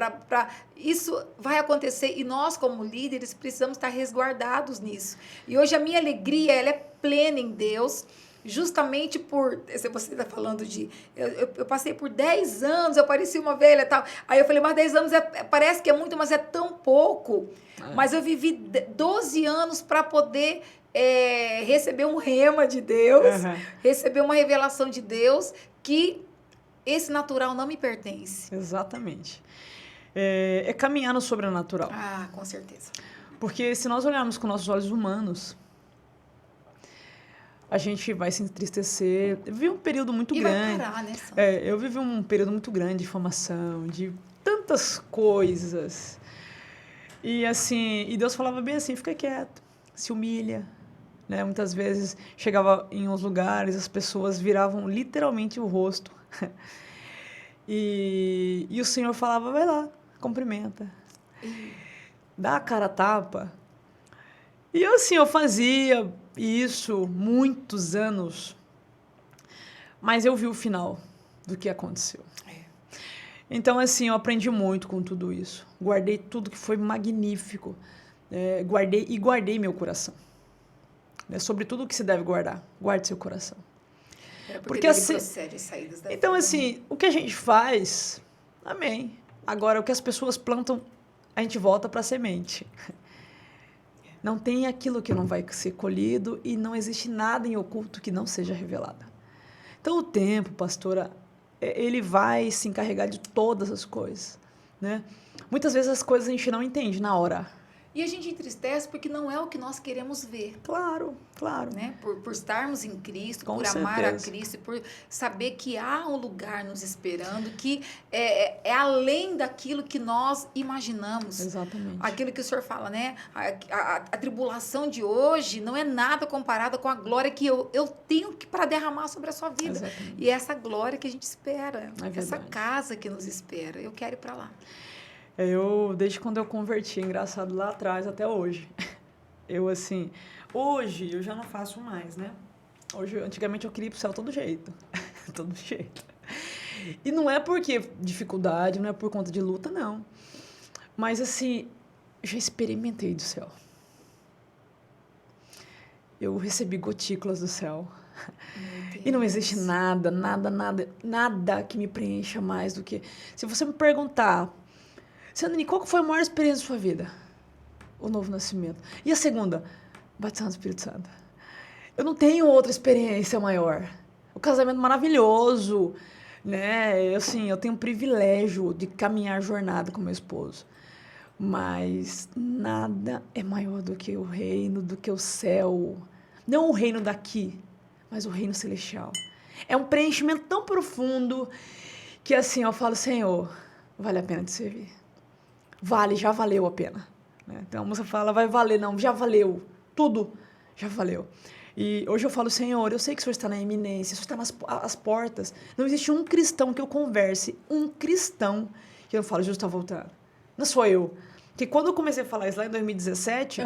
isso vai acontecer. E nós, como líderes, precisamos estar resguardados nisso. E hoje a minha alegria, ela é plena em Deus, justamente por... Você está falando de... Eu passei por 10 anos, eu parecia uma velha e tal. Aí eu falei, mas 10 anos parece que é muito, mas é tão pouco. Mas eu vivi 12 anos para poder receber um rema de Deus, receber uma revelação de Deus, que esse natural não me pertence. Exatamente. É caminhar no sobrenatural. Ah, com certeza. Porque se nós olharmos com nossos olhos humanos, a gente vai se entristecer. Eu vivi um período muito grande. Vai parar, né, eu vivi um período muito grande de difamação, de tantas coisas. E assim, e Deus falava bem assim, fica quieto, se humilha, né? Muitas vezes chegava em uns lugares, as pessoas viravam literalmente o rosto. E o Senhor falava, vai lá, cumprimenta. Dá a cara a tapa. E assim, eu fazia isso muitos anos, mas eu vi o final do que aconteceu. Então, assim, eu aprendi muito com tudo isso. Guardei tudo que foi magnífico. Guardei meu coração. Sobre tudo que se deve guardar. Guarde seu coração. Porque assim, procede as saídas da então, vida. assim, o que a gente faz, amém. Agora, o que as pessoas plantam, a gente volta para a semente. Não tem aquilo que não vai ser colhido e não existe nada em oculto que não seja revelado. Então, o tempo, pastora, ele vai se encarregar de todas as coisas, né? Muitas vezes as coisas a gente não entende na hora. E a gente entristece porque não é o que nós queremos ver. Claro, claro. Né? Por estarmos em Cristo, Com por certeza. amar a Cristo, por saber que há um lugar nos esperando, que é além daquilo que nós imaginamos. Exatamente. Aquilo que o senhor fala, né? A tribulação de hoje não é nada comparada com a glória que eu tenho para derramar sobre a sua vida. Exatamente. E é essa glória que a gente espera, essa verdade. casa que nos espera. Eu quero ir para lá. Desde quando eu converti, engraçado, lá atrás até hoje. Hoje eu já não faço mais, né? Antigamente eu queria ir pro céu todo jeito. Todo jeito. E não é porque dificuldade, não é por conta de luta, não. Mas, assim, já experimentei do céu. Eu recebi gotículas do céu. E não existe nada que me preencha mais do que... Se você me perguntar... Sandrine, qual foi a maior experiência da sua vida? O novo nascimento. E a segunda? Batismo no Espírito Santo. Eu não tenho outra experiência maior. O casamento maravilhoso, né? Eu tenho o privilégio de caminhar a jornada com meu esposo. Mas nada é maior do que o reino, do que o céu. Não o reino daqui, mas o reino celestial. É um preenchimento tão profundo que, assim, eu falo, Senhor, vale a pena te servir. Vale, já valeu a pena. Né? Então a música fala, vai valer, não, já valeu. Tudo já valeu. E hoje eu falo, Senhor, eu sei que o Senhor está na eminência, o Senhor está nas portas. Não existe um cristão que eu converse, um cristão que eu falo, Jesus está voltando. Não sou eu. Porque quando eu comecei a falar isso lá em 2017,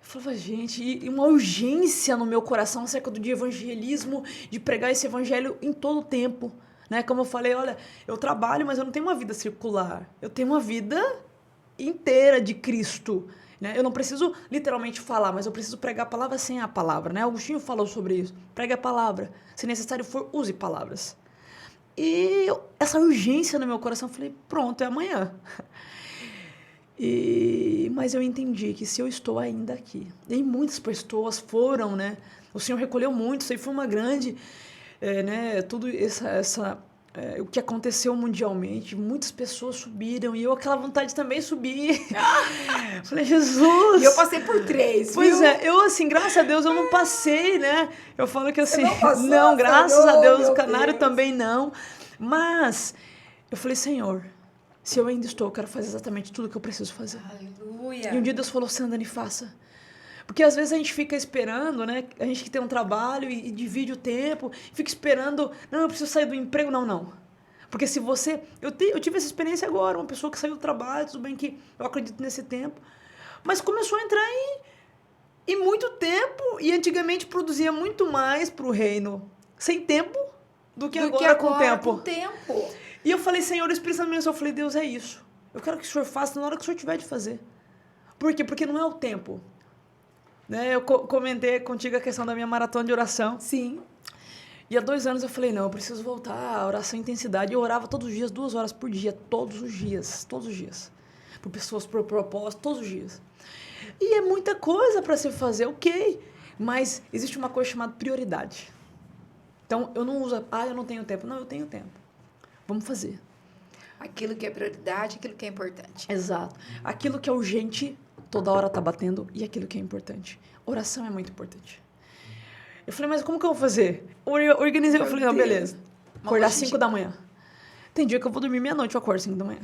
falava, gente, e uma urgência no meu coração acerca do evangelismo, de pregar esse evangelho em todo o tempo. Né? Como eu falei, olha, eu trabalho, mas eu não tenho uma vida circular. Eu tenho uma vida inteira de Cristo. Né? Eu não preciso literalmente falar, mas eu preciso pregar a palavra sem a palavra. Né? Agostinho falou sobre isso. Pregue a palavra. Se necessário for, use palavras. E essa urgência no meu coração, eu falei, pronto, é amanhã. Mas eu entendi que se eu estou ainda aqui, e muitas pessoas foram, né? O Senhor recolheu muito, isso aí foi uma grande, né? Tudo o que aconteceu mundialmente, muitas pessoas subiram, e eu aquela vontade de também subir. Falei, Jesus! E eu passei por 3, Pois viu? eu assim, graças a Deus eu não passei, né? Eu falo que assim, não passou, não, graças Senhor, a Deus, meu o canário Deus. também não. Mas eu falei, Senhor, se eu ainda estou, eu quero fazer exatamente tudo que eu preciso fazer. Aleluia. E um dia Deus falou, Sandra, faça. Porque às vezes a gente fica esperando, né? A gente que tem um trabalho e divide o tempo, fica esperando, não, eu preciso sair do emprego. Não. Porque se você... Eu tive essa experiência agora, uma pessoa que saiu do trabalho, tudo bem que eu acredito nesse tempo, mas começou a entrar em muito tempo e antigamente produzia muito mais para o reino sem tempo do que agora com tempo. E eu falei, Senhor, o Espírito Santo me ensinou. Eu falei, Deus, é isso. Eu quero que o Senhor faça na hora que o Senhor tiver de fazer. Por quê? Porque não é o tempo. Né? Eu comentei contigo a questão da minha maratona de oração. Sim. E há 2 anos eu falei, não, eu preciso voltar à oração em intensidade. Eu orava todos os dias, 2 horas por dia, todos os dias. Por pessoas, por propósito, todos os dias. E é muita coisa para se fazer, ok. Mas existe uma coisa chamada prioridade. Então, eu não uso, eu não tenho tempo. Não, eu tenho tempo. Vamos fazer. Aquilo que é prioridade, aquilo que é importante. Exato. Aquilo que é urgente, toda hora tá batendo, e aquilo que é importante. Oração é muito importante. Eu falei, mas como que eu vou fazer? Organizei, eu falei, não, beleza. Acordar às 5 da manhã. Tem dia que eu vou dormir meia-noite, eu acordo às 5 da manhã.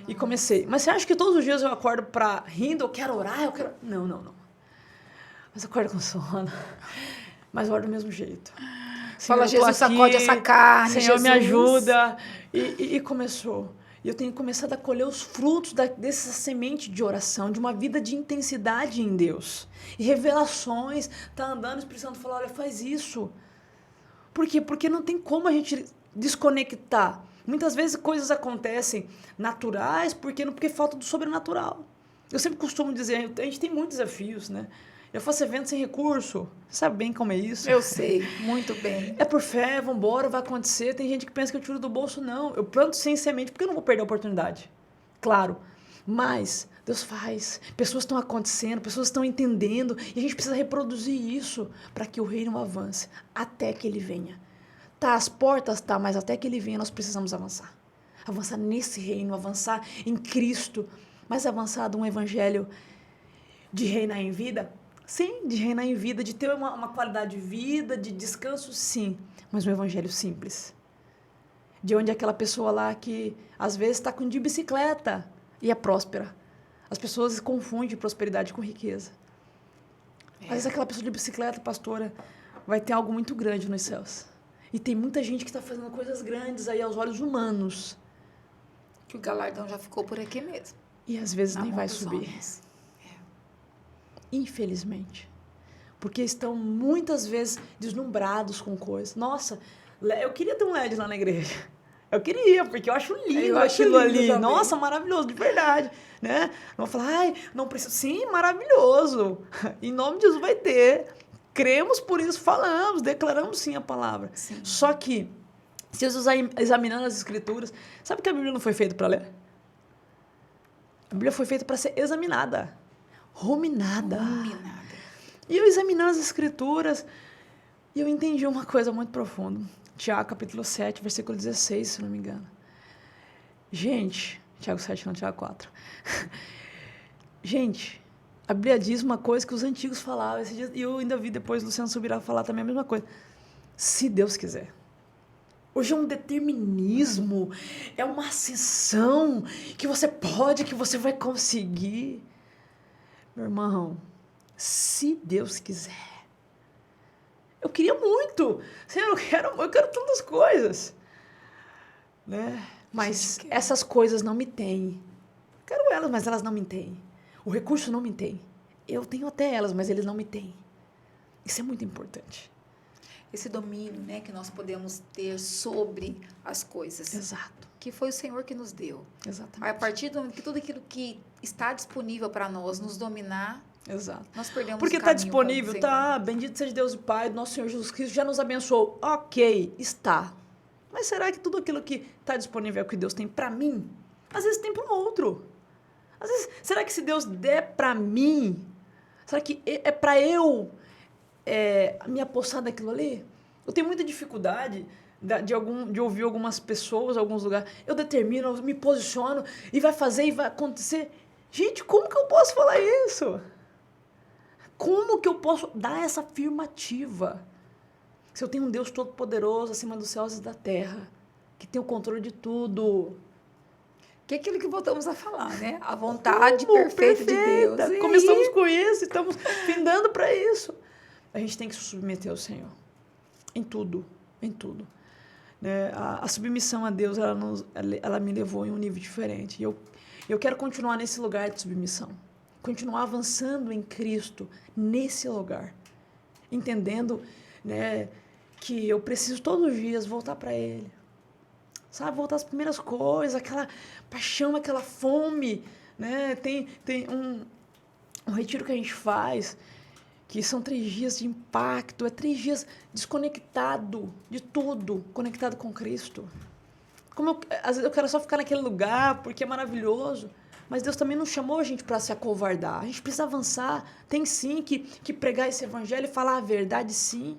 E comecei. Mas você acha que todos os dias eu acordo rindo, eu quero orar, eu quero... Não. Mas eu acordo com sono. Mas eu oro do mesmo jeito. Fala, Jesus, sacode essa carne, Senhor, Jesus. me ajuda. E começou. E eu tenho começado a colher os frutos dessa semente de oração, de uma vida de intensidade em Deus. E revelações. Tá andando, o Espírito Santo fala, olha, faz isso. Por quê? Porque não tem como a gente desconectar. Muitas vezes coisas acontecem naturais porque falta do sobrenatural. Eu sempre costumo dizer, a gente tem muitos desafios, né? Eu faço evento sem recurso. Você sabe bem como é isso? Eu sei, muito bem. É por fé, vambora, vai acontecer. Tem gente que pensa que eu tiro do bolso. Não, eu planto sem semente porque eu não vou perder a oportunidade. Claro, mas Deus faz. Pessoas estão acontecendo, pessoas estão entendendo. E a gente precisa reproduzir isso para que o reino avance até que ele venha. Tá, as portas tá, mas até que ele venha nós precisamos avançar. Avançar nesse reino, avançar em Cristo. Mas avançar de um evangelho de reinar em vida. Sim, de reinar em vida, de ter uma qualidade de vida, de descanso, sim. Mas um evangelho simples. De onde aquela pessoa lá que, às vezes, está de bicicleta e é próspera. As pessoas confundem prosperidade com riqueza. Às vezes, aquela pessoa de bicicleta, pastora, vai ter algo muito grande nos céus. E tem muita gente que está fazendo coisas grandes aí aos olhos humanos. Que o galardão já ficou por aqui mesmo. E, às vezes, nem vai subir. Homens. Infelizmente. Porque estão muitas vezes deslumbrados com coisas. Nossa, eu queria ter um LED lá na igreja. Eu queria, porque eu acho lindo aquilo ali. Também. Nossa, maravilhoso, de verdade. Né? Não vou falar, não preciso. Sim, maravilhoso. Em nome de Jesus vai ter. Cremos, por isso falamos, declaramos sim a palavra. Sim. Só que, se Jesus examinando as escrituras, sabe que a Bíblia não foi feita para ler? A Bíblia foi feita para ser examinada. Ruminada. E eu examinando as escrituras e eu entendi uma coisa muito profunda. Tiago, capítulo 7, versículo 16, se não me engano. Gente, Tiago 7 não, Tiago 4. Gente, a Bíblia diz uma coisa que os antigos falavam, e eu ainda vi depois o Luciano Subirá falar também a mesma coisa. Se Deus quiser. Hoje é um determinismo, é uma ascensão que você pode, que você vai conseguir. Meu irmão, se Deus quiser. Eu queria muito. Senhor, eu quero tantas coisas. Né? Mas essas coisas não me têm. Eu quero elas, mas elas não me têm. O recurso não me tem. eu tenho até elas, mas eles não me têm. Isso é muito importante. Esse domínio, né, que nós podemos ter sobre as coisas. Exato. Que foi o Senhor que nos deu. Exatamente. A partir do momento que tudo aquilo que está disponível para nós nos dominar, exato. nós perdemos porque o caminho. Porque está disponível, tá? Bendito seja Deus e Pai, nosso Senhor Jesus Cristo já nos abençoou. Ok, está. Mas será que tudo aquilo que está disponível é o que Deus tem para mim? Às vezes tem para o outro. Às vezes, será que se Deus der para mim, será que é para eu me apossar daquilo ali? Eu tenho muita dificuldade de ouvir algumas pessoas, alguns lugares. Eu determino, eu me posiciono e vai fazer e vai acontecer. Gente, como que eu posso falar isso? Como que eu posso dar essa afirmativa? Se eu tenho um Deus todo-poderoso acima dos céus e da terra, que tem o controle de tudo. Que é aquilo que voltamos a falar, né? A vontade perfeita de Deus. Começamos com isso, estamos findando para isso. A gente tem que se submeter ao Senhor. Em tudo, em tudo. Né? A submissão a Deus, ela me levou em um nível diferente. E eu quero continuar nesse lugar de submissão. Continuar avançando em Cristo nesse lugar. Entendendo, né, que eu preciso todos os dias voltar para Ele. Sabe, voltar às primeiras coisas, aquela paixão, aquela fome. Né? Tem um retiro que a gente faz, que são 3 dias de impacto, 3 dias desconectado de tudo, conectado com Cristo. Às vezes eu quero só ficar naquele lugar, porque é maravilhoso, mas Deus também não chamou a gente para se acovardar. A gente precisa avançar. Tem sim que pregar esse evangelho e falar a verdade, sim.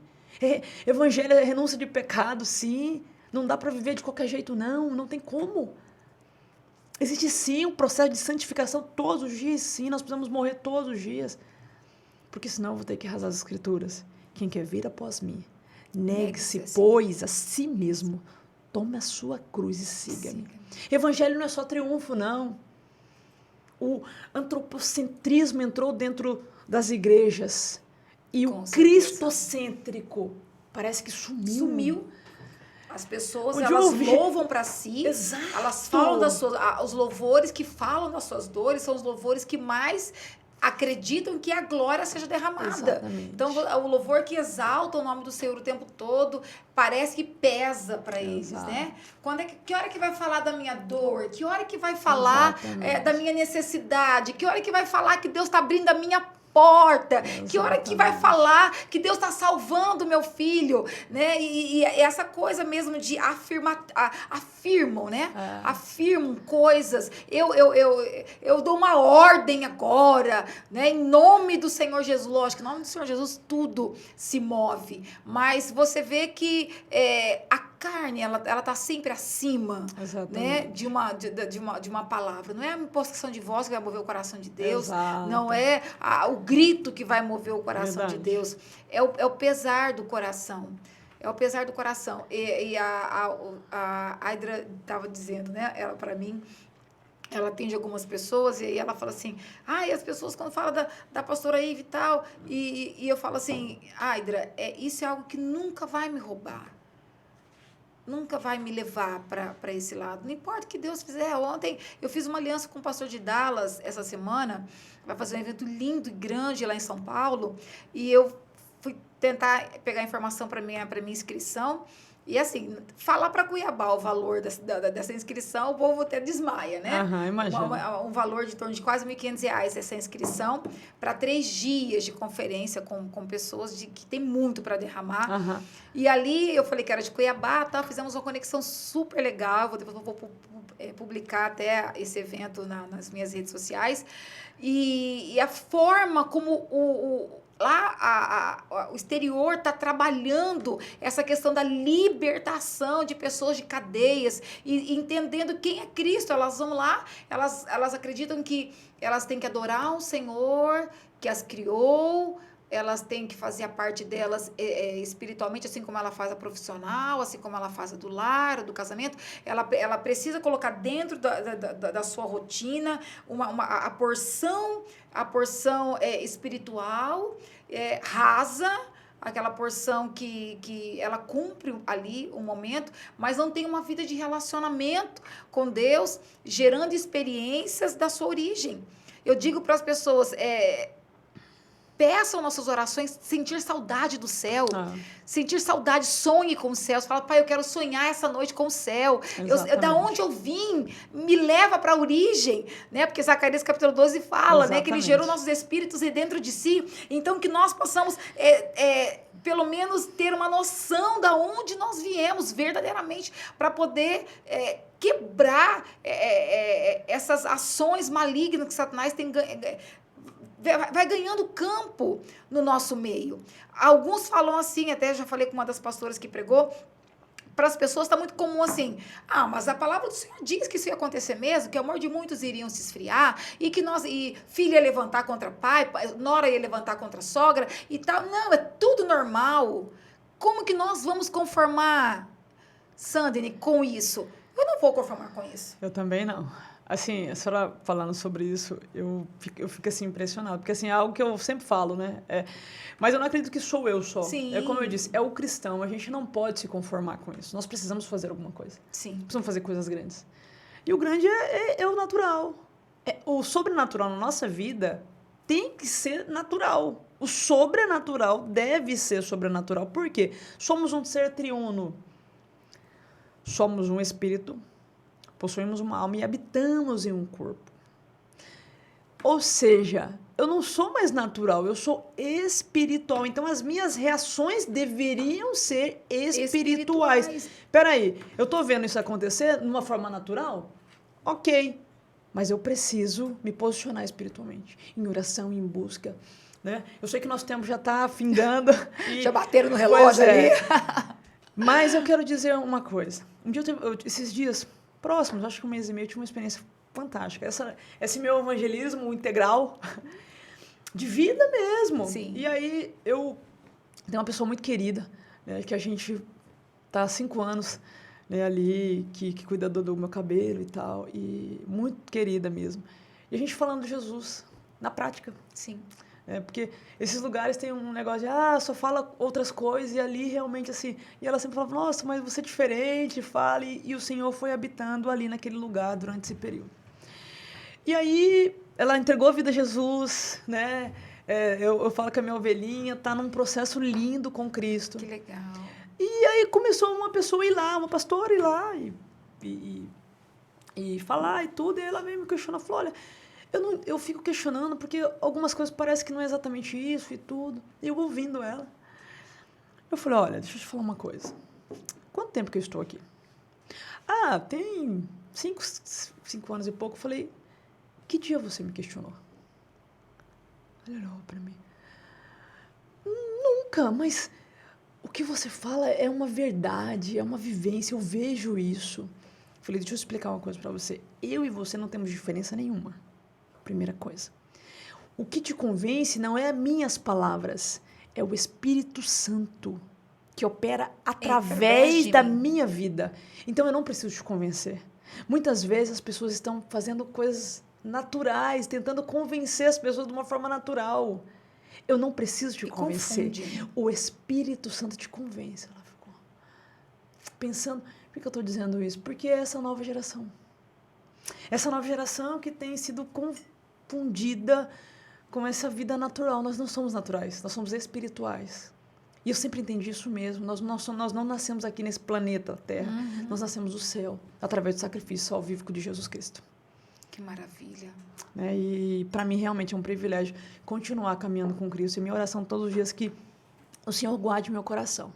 Evangelho é renúncia de pecado, sim. Não dá para viver de qualquer jeito, não tem como. Existe sim um processo de santificação todos os dias, sim. Nós precisamos morrer todos os dias. Porque senão eu vou ter que arrasar as Escrituras. Quem quer vir após mim, negue-se, pois, a si mesmo, tome a sua cruz e siga-me. Evangelho não é só triunfo, não. O antropocentrismo entrou dentro das igrejas. E o cristocêntrico parece que sumiu. As pessoas, elas louvam para si. Exato. Elas falam os louvores que falam das suas dores são os louvores que mais acreditam que a glória seja derramada. Exatamente. Então, o louvor que exalta o nome do Senhor o tempo todo, parece que pesa para eles, né? Que hora que vai falar da minha dor? Que hora que vai falar da minha necessidade? Que hora que vai falar que Deus está abrindo a minha porta? Exatamente. Que hora que vai falar que Deus está salvando meu filho, né? E essa coisa mesmo de afirmam, né? Afirmam coisas. Eu dou uma ordem agora, né? Em nome do Senhor Jesus. Lógico, em nome do Senhor Jesus tudo se move. Mas você vê que a carne, ela tá sempre acima, né, de uma palavra. Não é a imposição de voz que vai mover o coração de Deus. Exato. Não é o grito que vai mover o coração de Deus. É o pesar do coração. É o pesar do coração. E a Aidra estava dizendo, né, ela para mim, ela atende algumas pessoas e ela fala assim, e as pessoas quando falam da pastora Ive e tal, e eu falo assim, Aidra, isso é algo que nunca vai me roubar. Nunca vai me levar para esse lado. Não importa o que Deus fizer. Ontem eu fiz uma aliança com o pastor de Dallas, essa semana, vai fazer um evento lindo e grande lá em São Paulo, e eu fui tentar pegar informação para minha inscrição. E assim, falar para Cuiabá o valor dessa inscrição, o povo até desmaia, né? Imagina. Um valor de torno de quase R$1.500 essa inscrição para 3 dias de conferência com pessoas que tem muito para derramar. E ali eu falei que era de Cuiabá, fizemos uma conexão super legal. Depois eu vou publicar até esse evento nas minhas redes sociais. E a forma como lá o exterior está trabalhando essa questão da libertação de pessoas de cadeias e entendendo quem é Cristo. Elas vão lá, elas acreditam que elas têm que adorar um Senhor que as criou, elas têm que fazer a parte delas espiritualmente, assim como ela faz a profissional, assim como ela faz a do lar, do casamento. Ela precisa colocar dentro da sua rotina a porção espiritual rasa, aquela porção que ela cumpre ali um momento, mas não tem uma vida de relacionamento com Deus, gerando experiências da sua origem. Eu digo para as pessoas, peçam nossas orações, sentir saudade do céu, sentir saudade, sonhe com o céu. Você fala, pai, eu quero sonhar essa noite com o céu. Da onde eu vim, me leva para a origem, né? Porque Zacarias capítulo 12 fala, né, que ele gerou nossos espíritos dentro de si. Então, que nós possamos, pelo menos, ter uma noção da onde nós viemos verdadeiramente, para poder quebrar essas ações malignas que Satanás tem vai ganhando campo no nosso meio. Alguns falam assim, até já falei com uma das pastoras que pregou, para as pessoas está muito comum assim, mas a palavra do Senhor diz que isso ia acontecer mesmo, que o amor de muitos iriam se esfriar, e filho ia levantar contra pai, nora ia levantar contra sogra, e tal. Não, é tudo normal. Como que nós vamos conformar, Sandine, com isso? Eu não vou conformar com isso. Eu também não. Assim, a senhora falando sobre isso, eu fico assim, impressionado. Porque, assim, é algo que eu sempre falo, né? Mas eu não acredito que sou eu só. Sim. É como eu disse, é o cristão. A gente não pode se conformar com isso. Nós precisamos fazer alguma coisa. Sim. Precisamos fazer coisas grandes. E o grande é o natural. O sobrenatural na nossa vida tem que ser natural. O sobrenatural deve ser sobrenatural. Por quê? Somos um ser triuno. Somos um espírito, possuímos uma alma e habitamos em um corpo. Ou seja, eu não sou mais natural, eu sou espiritual. Então, as minhas reações deveriam ser espirituais. Espera aí, eu estou vendo isso acontecer de uma forma natural? Ok, mas eu preciso me posicionar espiritualmente, em oração, em busca. Né? Eu sei que nosso tempo já está findando. Já bateram no relógio ali. Mas eu quero dizer uma coisa. Um dia, esses dias próximos, acho que 1 mês e meio, eu tive uma experiência fantástica. Esse meu evangelismo integral, de vida mesmo. Sim. E aí, eu tenho uma pessoa muito querida, né, que a gente tá há 5 anos, né, ali, que cuida do meu cabelo e tal, e muito querida mesmo. E a gente falando de Jesus, na prática. Sim. Porque esses lugares têm um negócio de, só fala outras coisas, e ali realmente assim... E ela sempre falava, nossa, mas você é diferente, fala, e o Senhor foi habitando ali naquele lugar durante esse período. E aí, ela entregou a vida a Jesus, né? Eu falo que a minha ovelhinha está num processo lindo com Cristo. Que legal. E aí começou uma pessoa a ir lá, uma pastora ir lá, e falar e tudo, e ela veio me questionar, falou, olha... Eu fico questionando, porque algumas coisas parecem que não é exatamente isso e tudo. E eu ouvindo ela. Eu falei, olha, deixa eu te falar uma coisa. Quanto tempo que eu estou aqui? Tem 5 anos e pouco. Eu falei, que dia você me questionou? Ela olhou para mim. Nunca, mas o que você fala é uma verdade, é uma vivência, eu vejo isso. Eu falei, deixa eu explicar uma coisa para você. Eu e você não temos diferença nenhuma. Primeira coisa. O que te convence não é minhas palavras, é o Espírito Santo que opera através da minha vida. Então, eu não preciso te convencer. Muitas vezes as pessoas estão fazendo coisas naturais, tentando convencer as pessoas de uma forma natural. Eu não preciso te convencer. Confunde. O Espírito Santo te convence. Ela ficou pensando, por que eu estou dizendo isso? Porque é essa nova geração. Essa nova geração que tem sido confundida com essa vida natural. Nós não somos naturais, nós somos espirituais. E eu sempre entendi isso mesmo. Nós não nascemos aqui nesse planeta Terra. Uhum. Nós nascemos do céu, através do sacrifício salvífico de Jesus Cristo. Que maravilha. E para mim realmente é um privilégio continuar caminhando com Cristo. E minha oração todos os dias é que o Senhor guarde meu coração.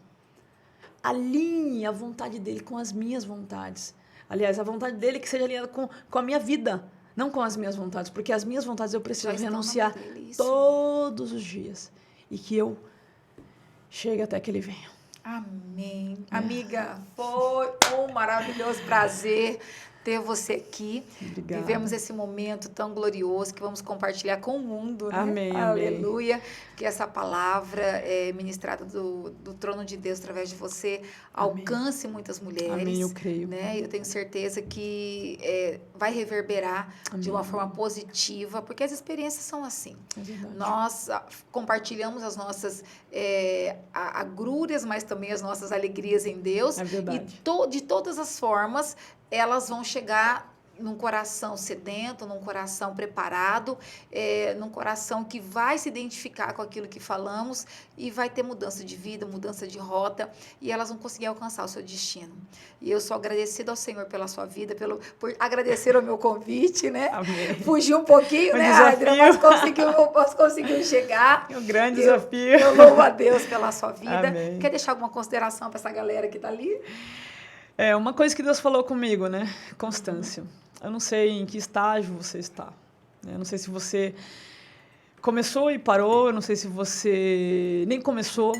Alinhe a vontade dEle com as minhas vontades. Aliás, a vontade dEle que seja alinhada com a minha vida, não com as minhas vontades, porque as minhas vontades eu preciso renunciar todos os dias. E que eu chegue até que Ele venha. Amém. Amiga, foi um maravilhoso prazer ter você aqui. Obrigada. Vivemos esse momento tão glorioso que vamos compartilhar com o mundo, né? Amém, aleluia. Amém. Que essa palavra ministrada do trono de Deus através de você alcance muitas mulheres. Amém, eu creio. Né? Eu tenho certeza que vai reverberar de uma forma positiva, porque as experiências são assim. Nós compartilhamos as nossas agrúrias, mas também as nossas alegrias em Deus. É verdade. E de todas as formas, elas vão chegar num coração sedento, num coração preparado, num coração que vai se identificar com aquilo que falamos e vai ter mudança de vida, mudança de rota, e elas vão conseguir alcançar o seu destino. E eu sou agradecida ao Senhor pela sua vida, por agradecer o meu convite, né? Amém. Fugi um pouquinho, né, Adria? Mas conseguiu chegar. É um grande desafio. Eu louvo a Deus pela sua vida. Amém. Quer deixar alguma consideração para essa galera que está ali? Uma coisa que Deus falou comigo, né? Constância. Eu não sei em que estágio você está. Eu não sei se você começou e parou, eu não sei se você nem começou,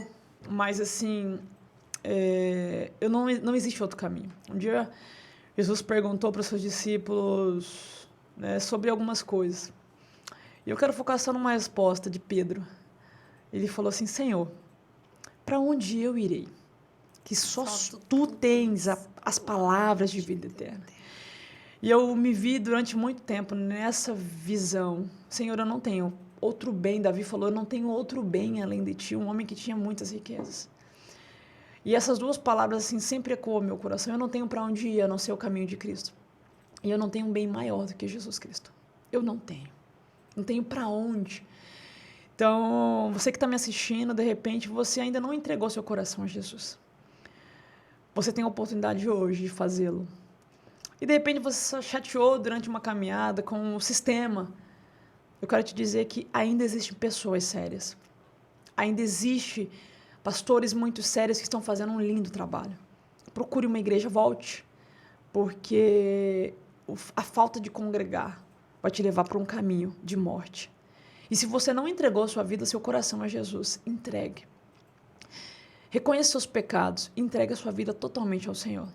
mas assim, não existe outro caminho. Um dia, Jesus perguntou para os seus discípulos, né, sobre algumas coisas. E eu quero focar só numa resposta de Pedro. Ele falou assim, Senhor, para onde eu irei? Que só tu tens as palavras de vida eterna. E eu me vi durante muito tempo nessa visão. Senhor, eu não tenho outro bem. Davi falou, eu não tenho outro bem além de ti. Um homem que tinha muitas riquezas. E essas duas palavras assim, sempre ecoam no meu coração. Eu não tenho para onde ir, a não ser o caminho de Cristo. E eu não tenho um bem maior do que Jesus Cristo. Eu não tenho. Não tenho para onde. Então, você que está me assistindo, de repente, você ainda não entregou seu coração a Jesus. Você tem a oportunidade hoje de fazê-lo. E, de repente, você só chateou durante uma caminhada com o sistema. Eu quero te dizer que ainda existem pessoas sérias. Ainda existem pastores muito sérios que estão fazendo um lindo trabalho. Procure uma igreja, volte. Porque a falta de congregar vai te levar para um caminho de morte. E se você não entregou sua vida, seu coração a Jesus, entregue. Reconheça seus pecados, entregue a sua vida totalmente ao Senhor.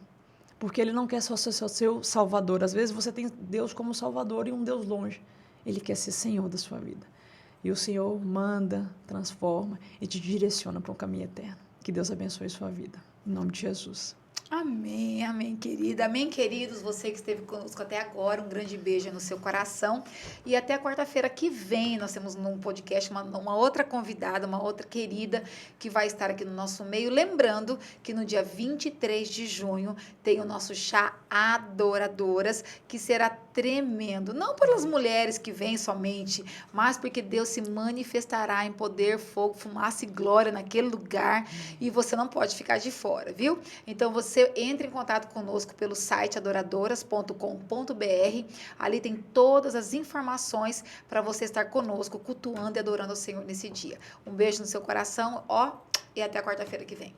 Porque Ele não quer só ser seu Salvador. Às vezes você tem Deus como Salvador e um Deus longe. Ele quer ser Senhor da sua vida. E o Senhor manda, transforma e te direciona para um caminho eterno. Que Deus abençoe sua vida. Em nome de Jesus. Amém, amém, querida. Amém, queridos. Você que esteve conosco até agora, um grande beijo no seu coração. E até a quarta-feira que vem, nós temos num podcast uma outra convidada, uma outra querida que vai estar aqui no nosso meio. Lembrando que no dia 23 de junho tem o nosso chá Adoradoras, que será tremendo. Não pelas mulheres que vêm somente, mas porque Deus se manifestará em poder, fogo, fumaça e glória naquele lugar. E você não pode ficar de fora, viu? Então, você entre em contato conosco pelo site adoradoras.com.br. Ali tem todas as informações para você estar conosco, cultuando e adorando ao Senhor nesse dia. Um beijo no seu coração, e até a quarta-feira que vem.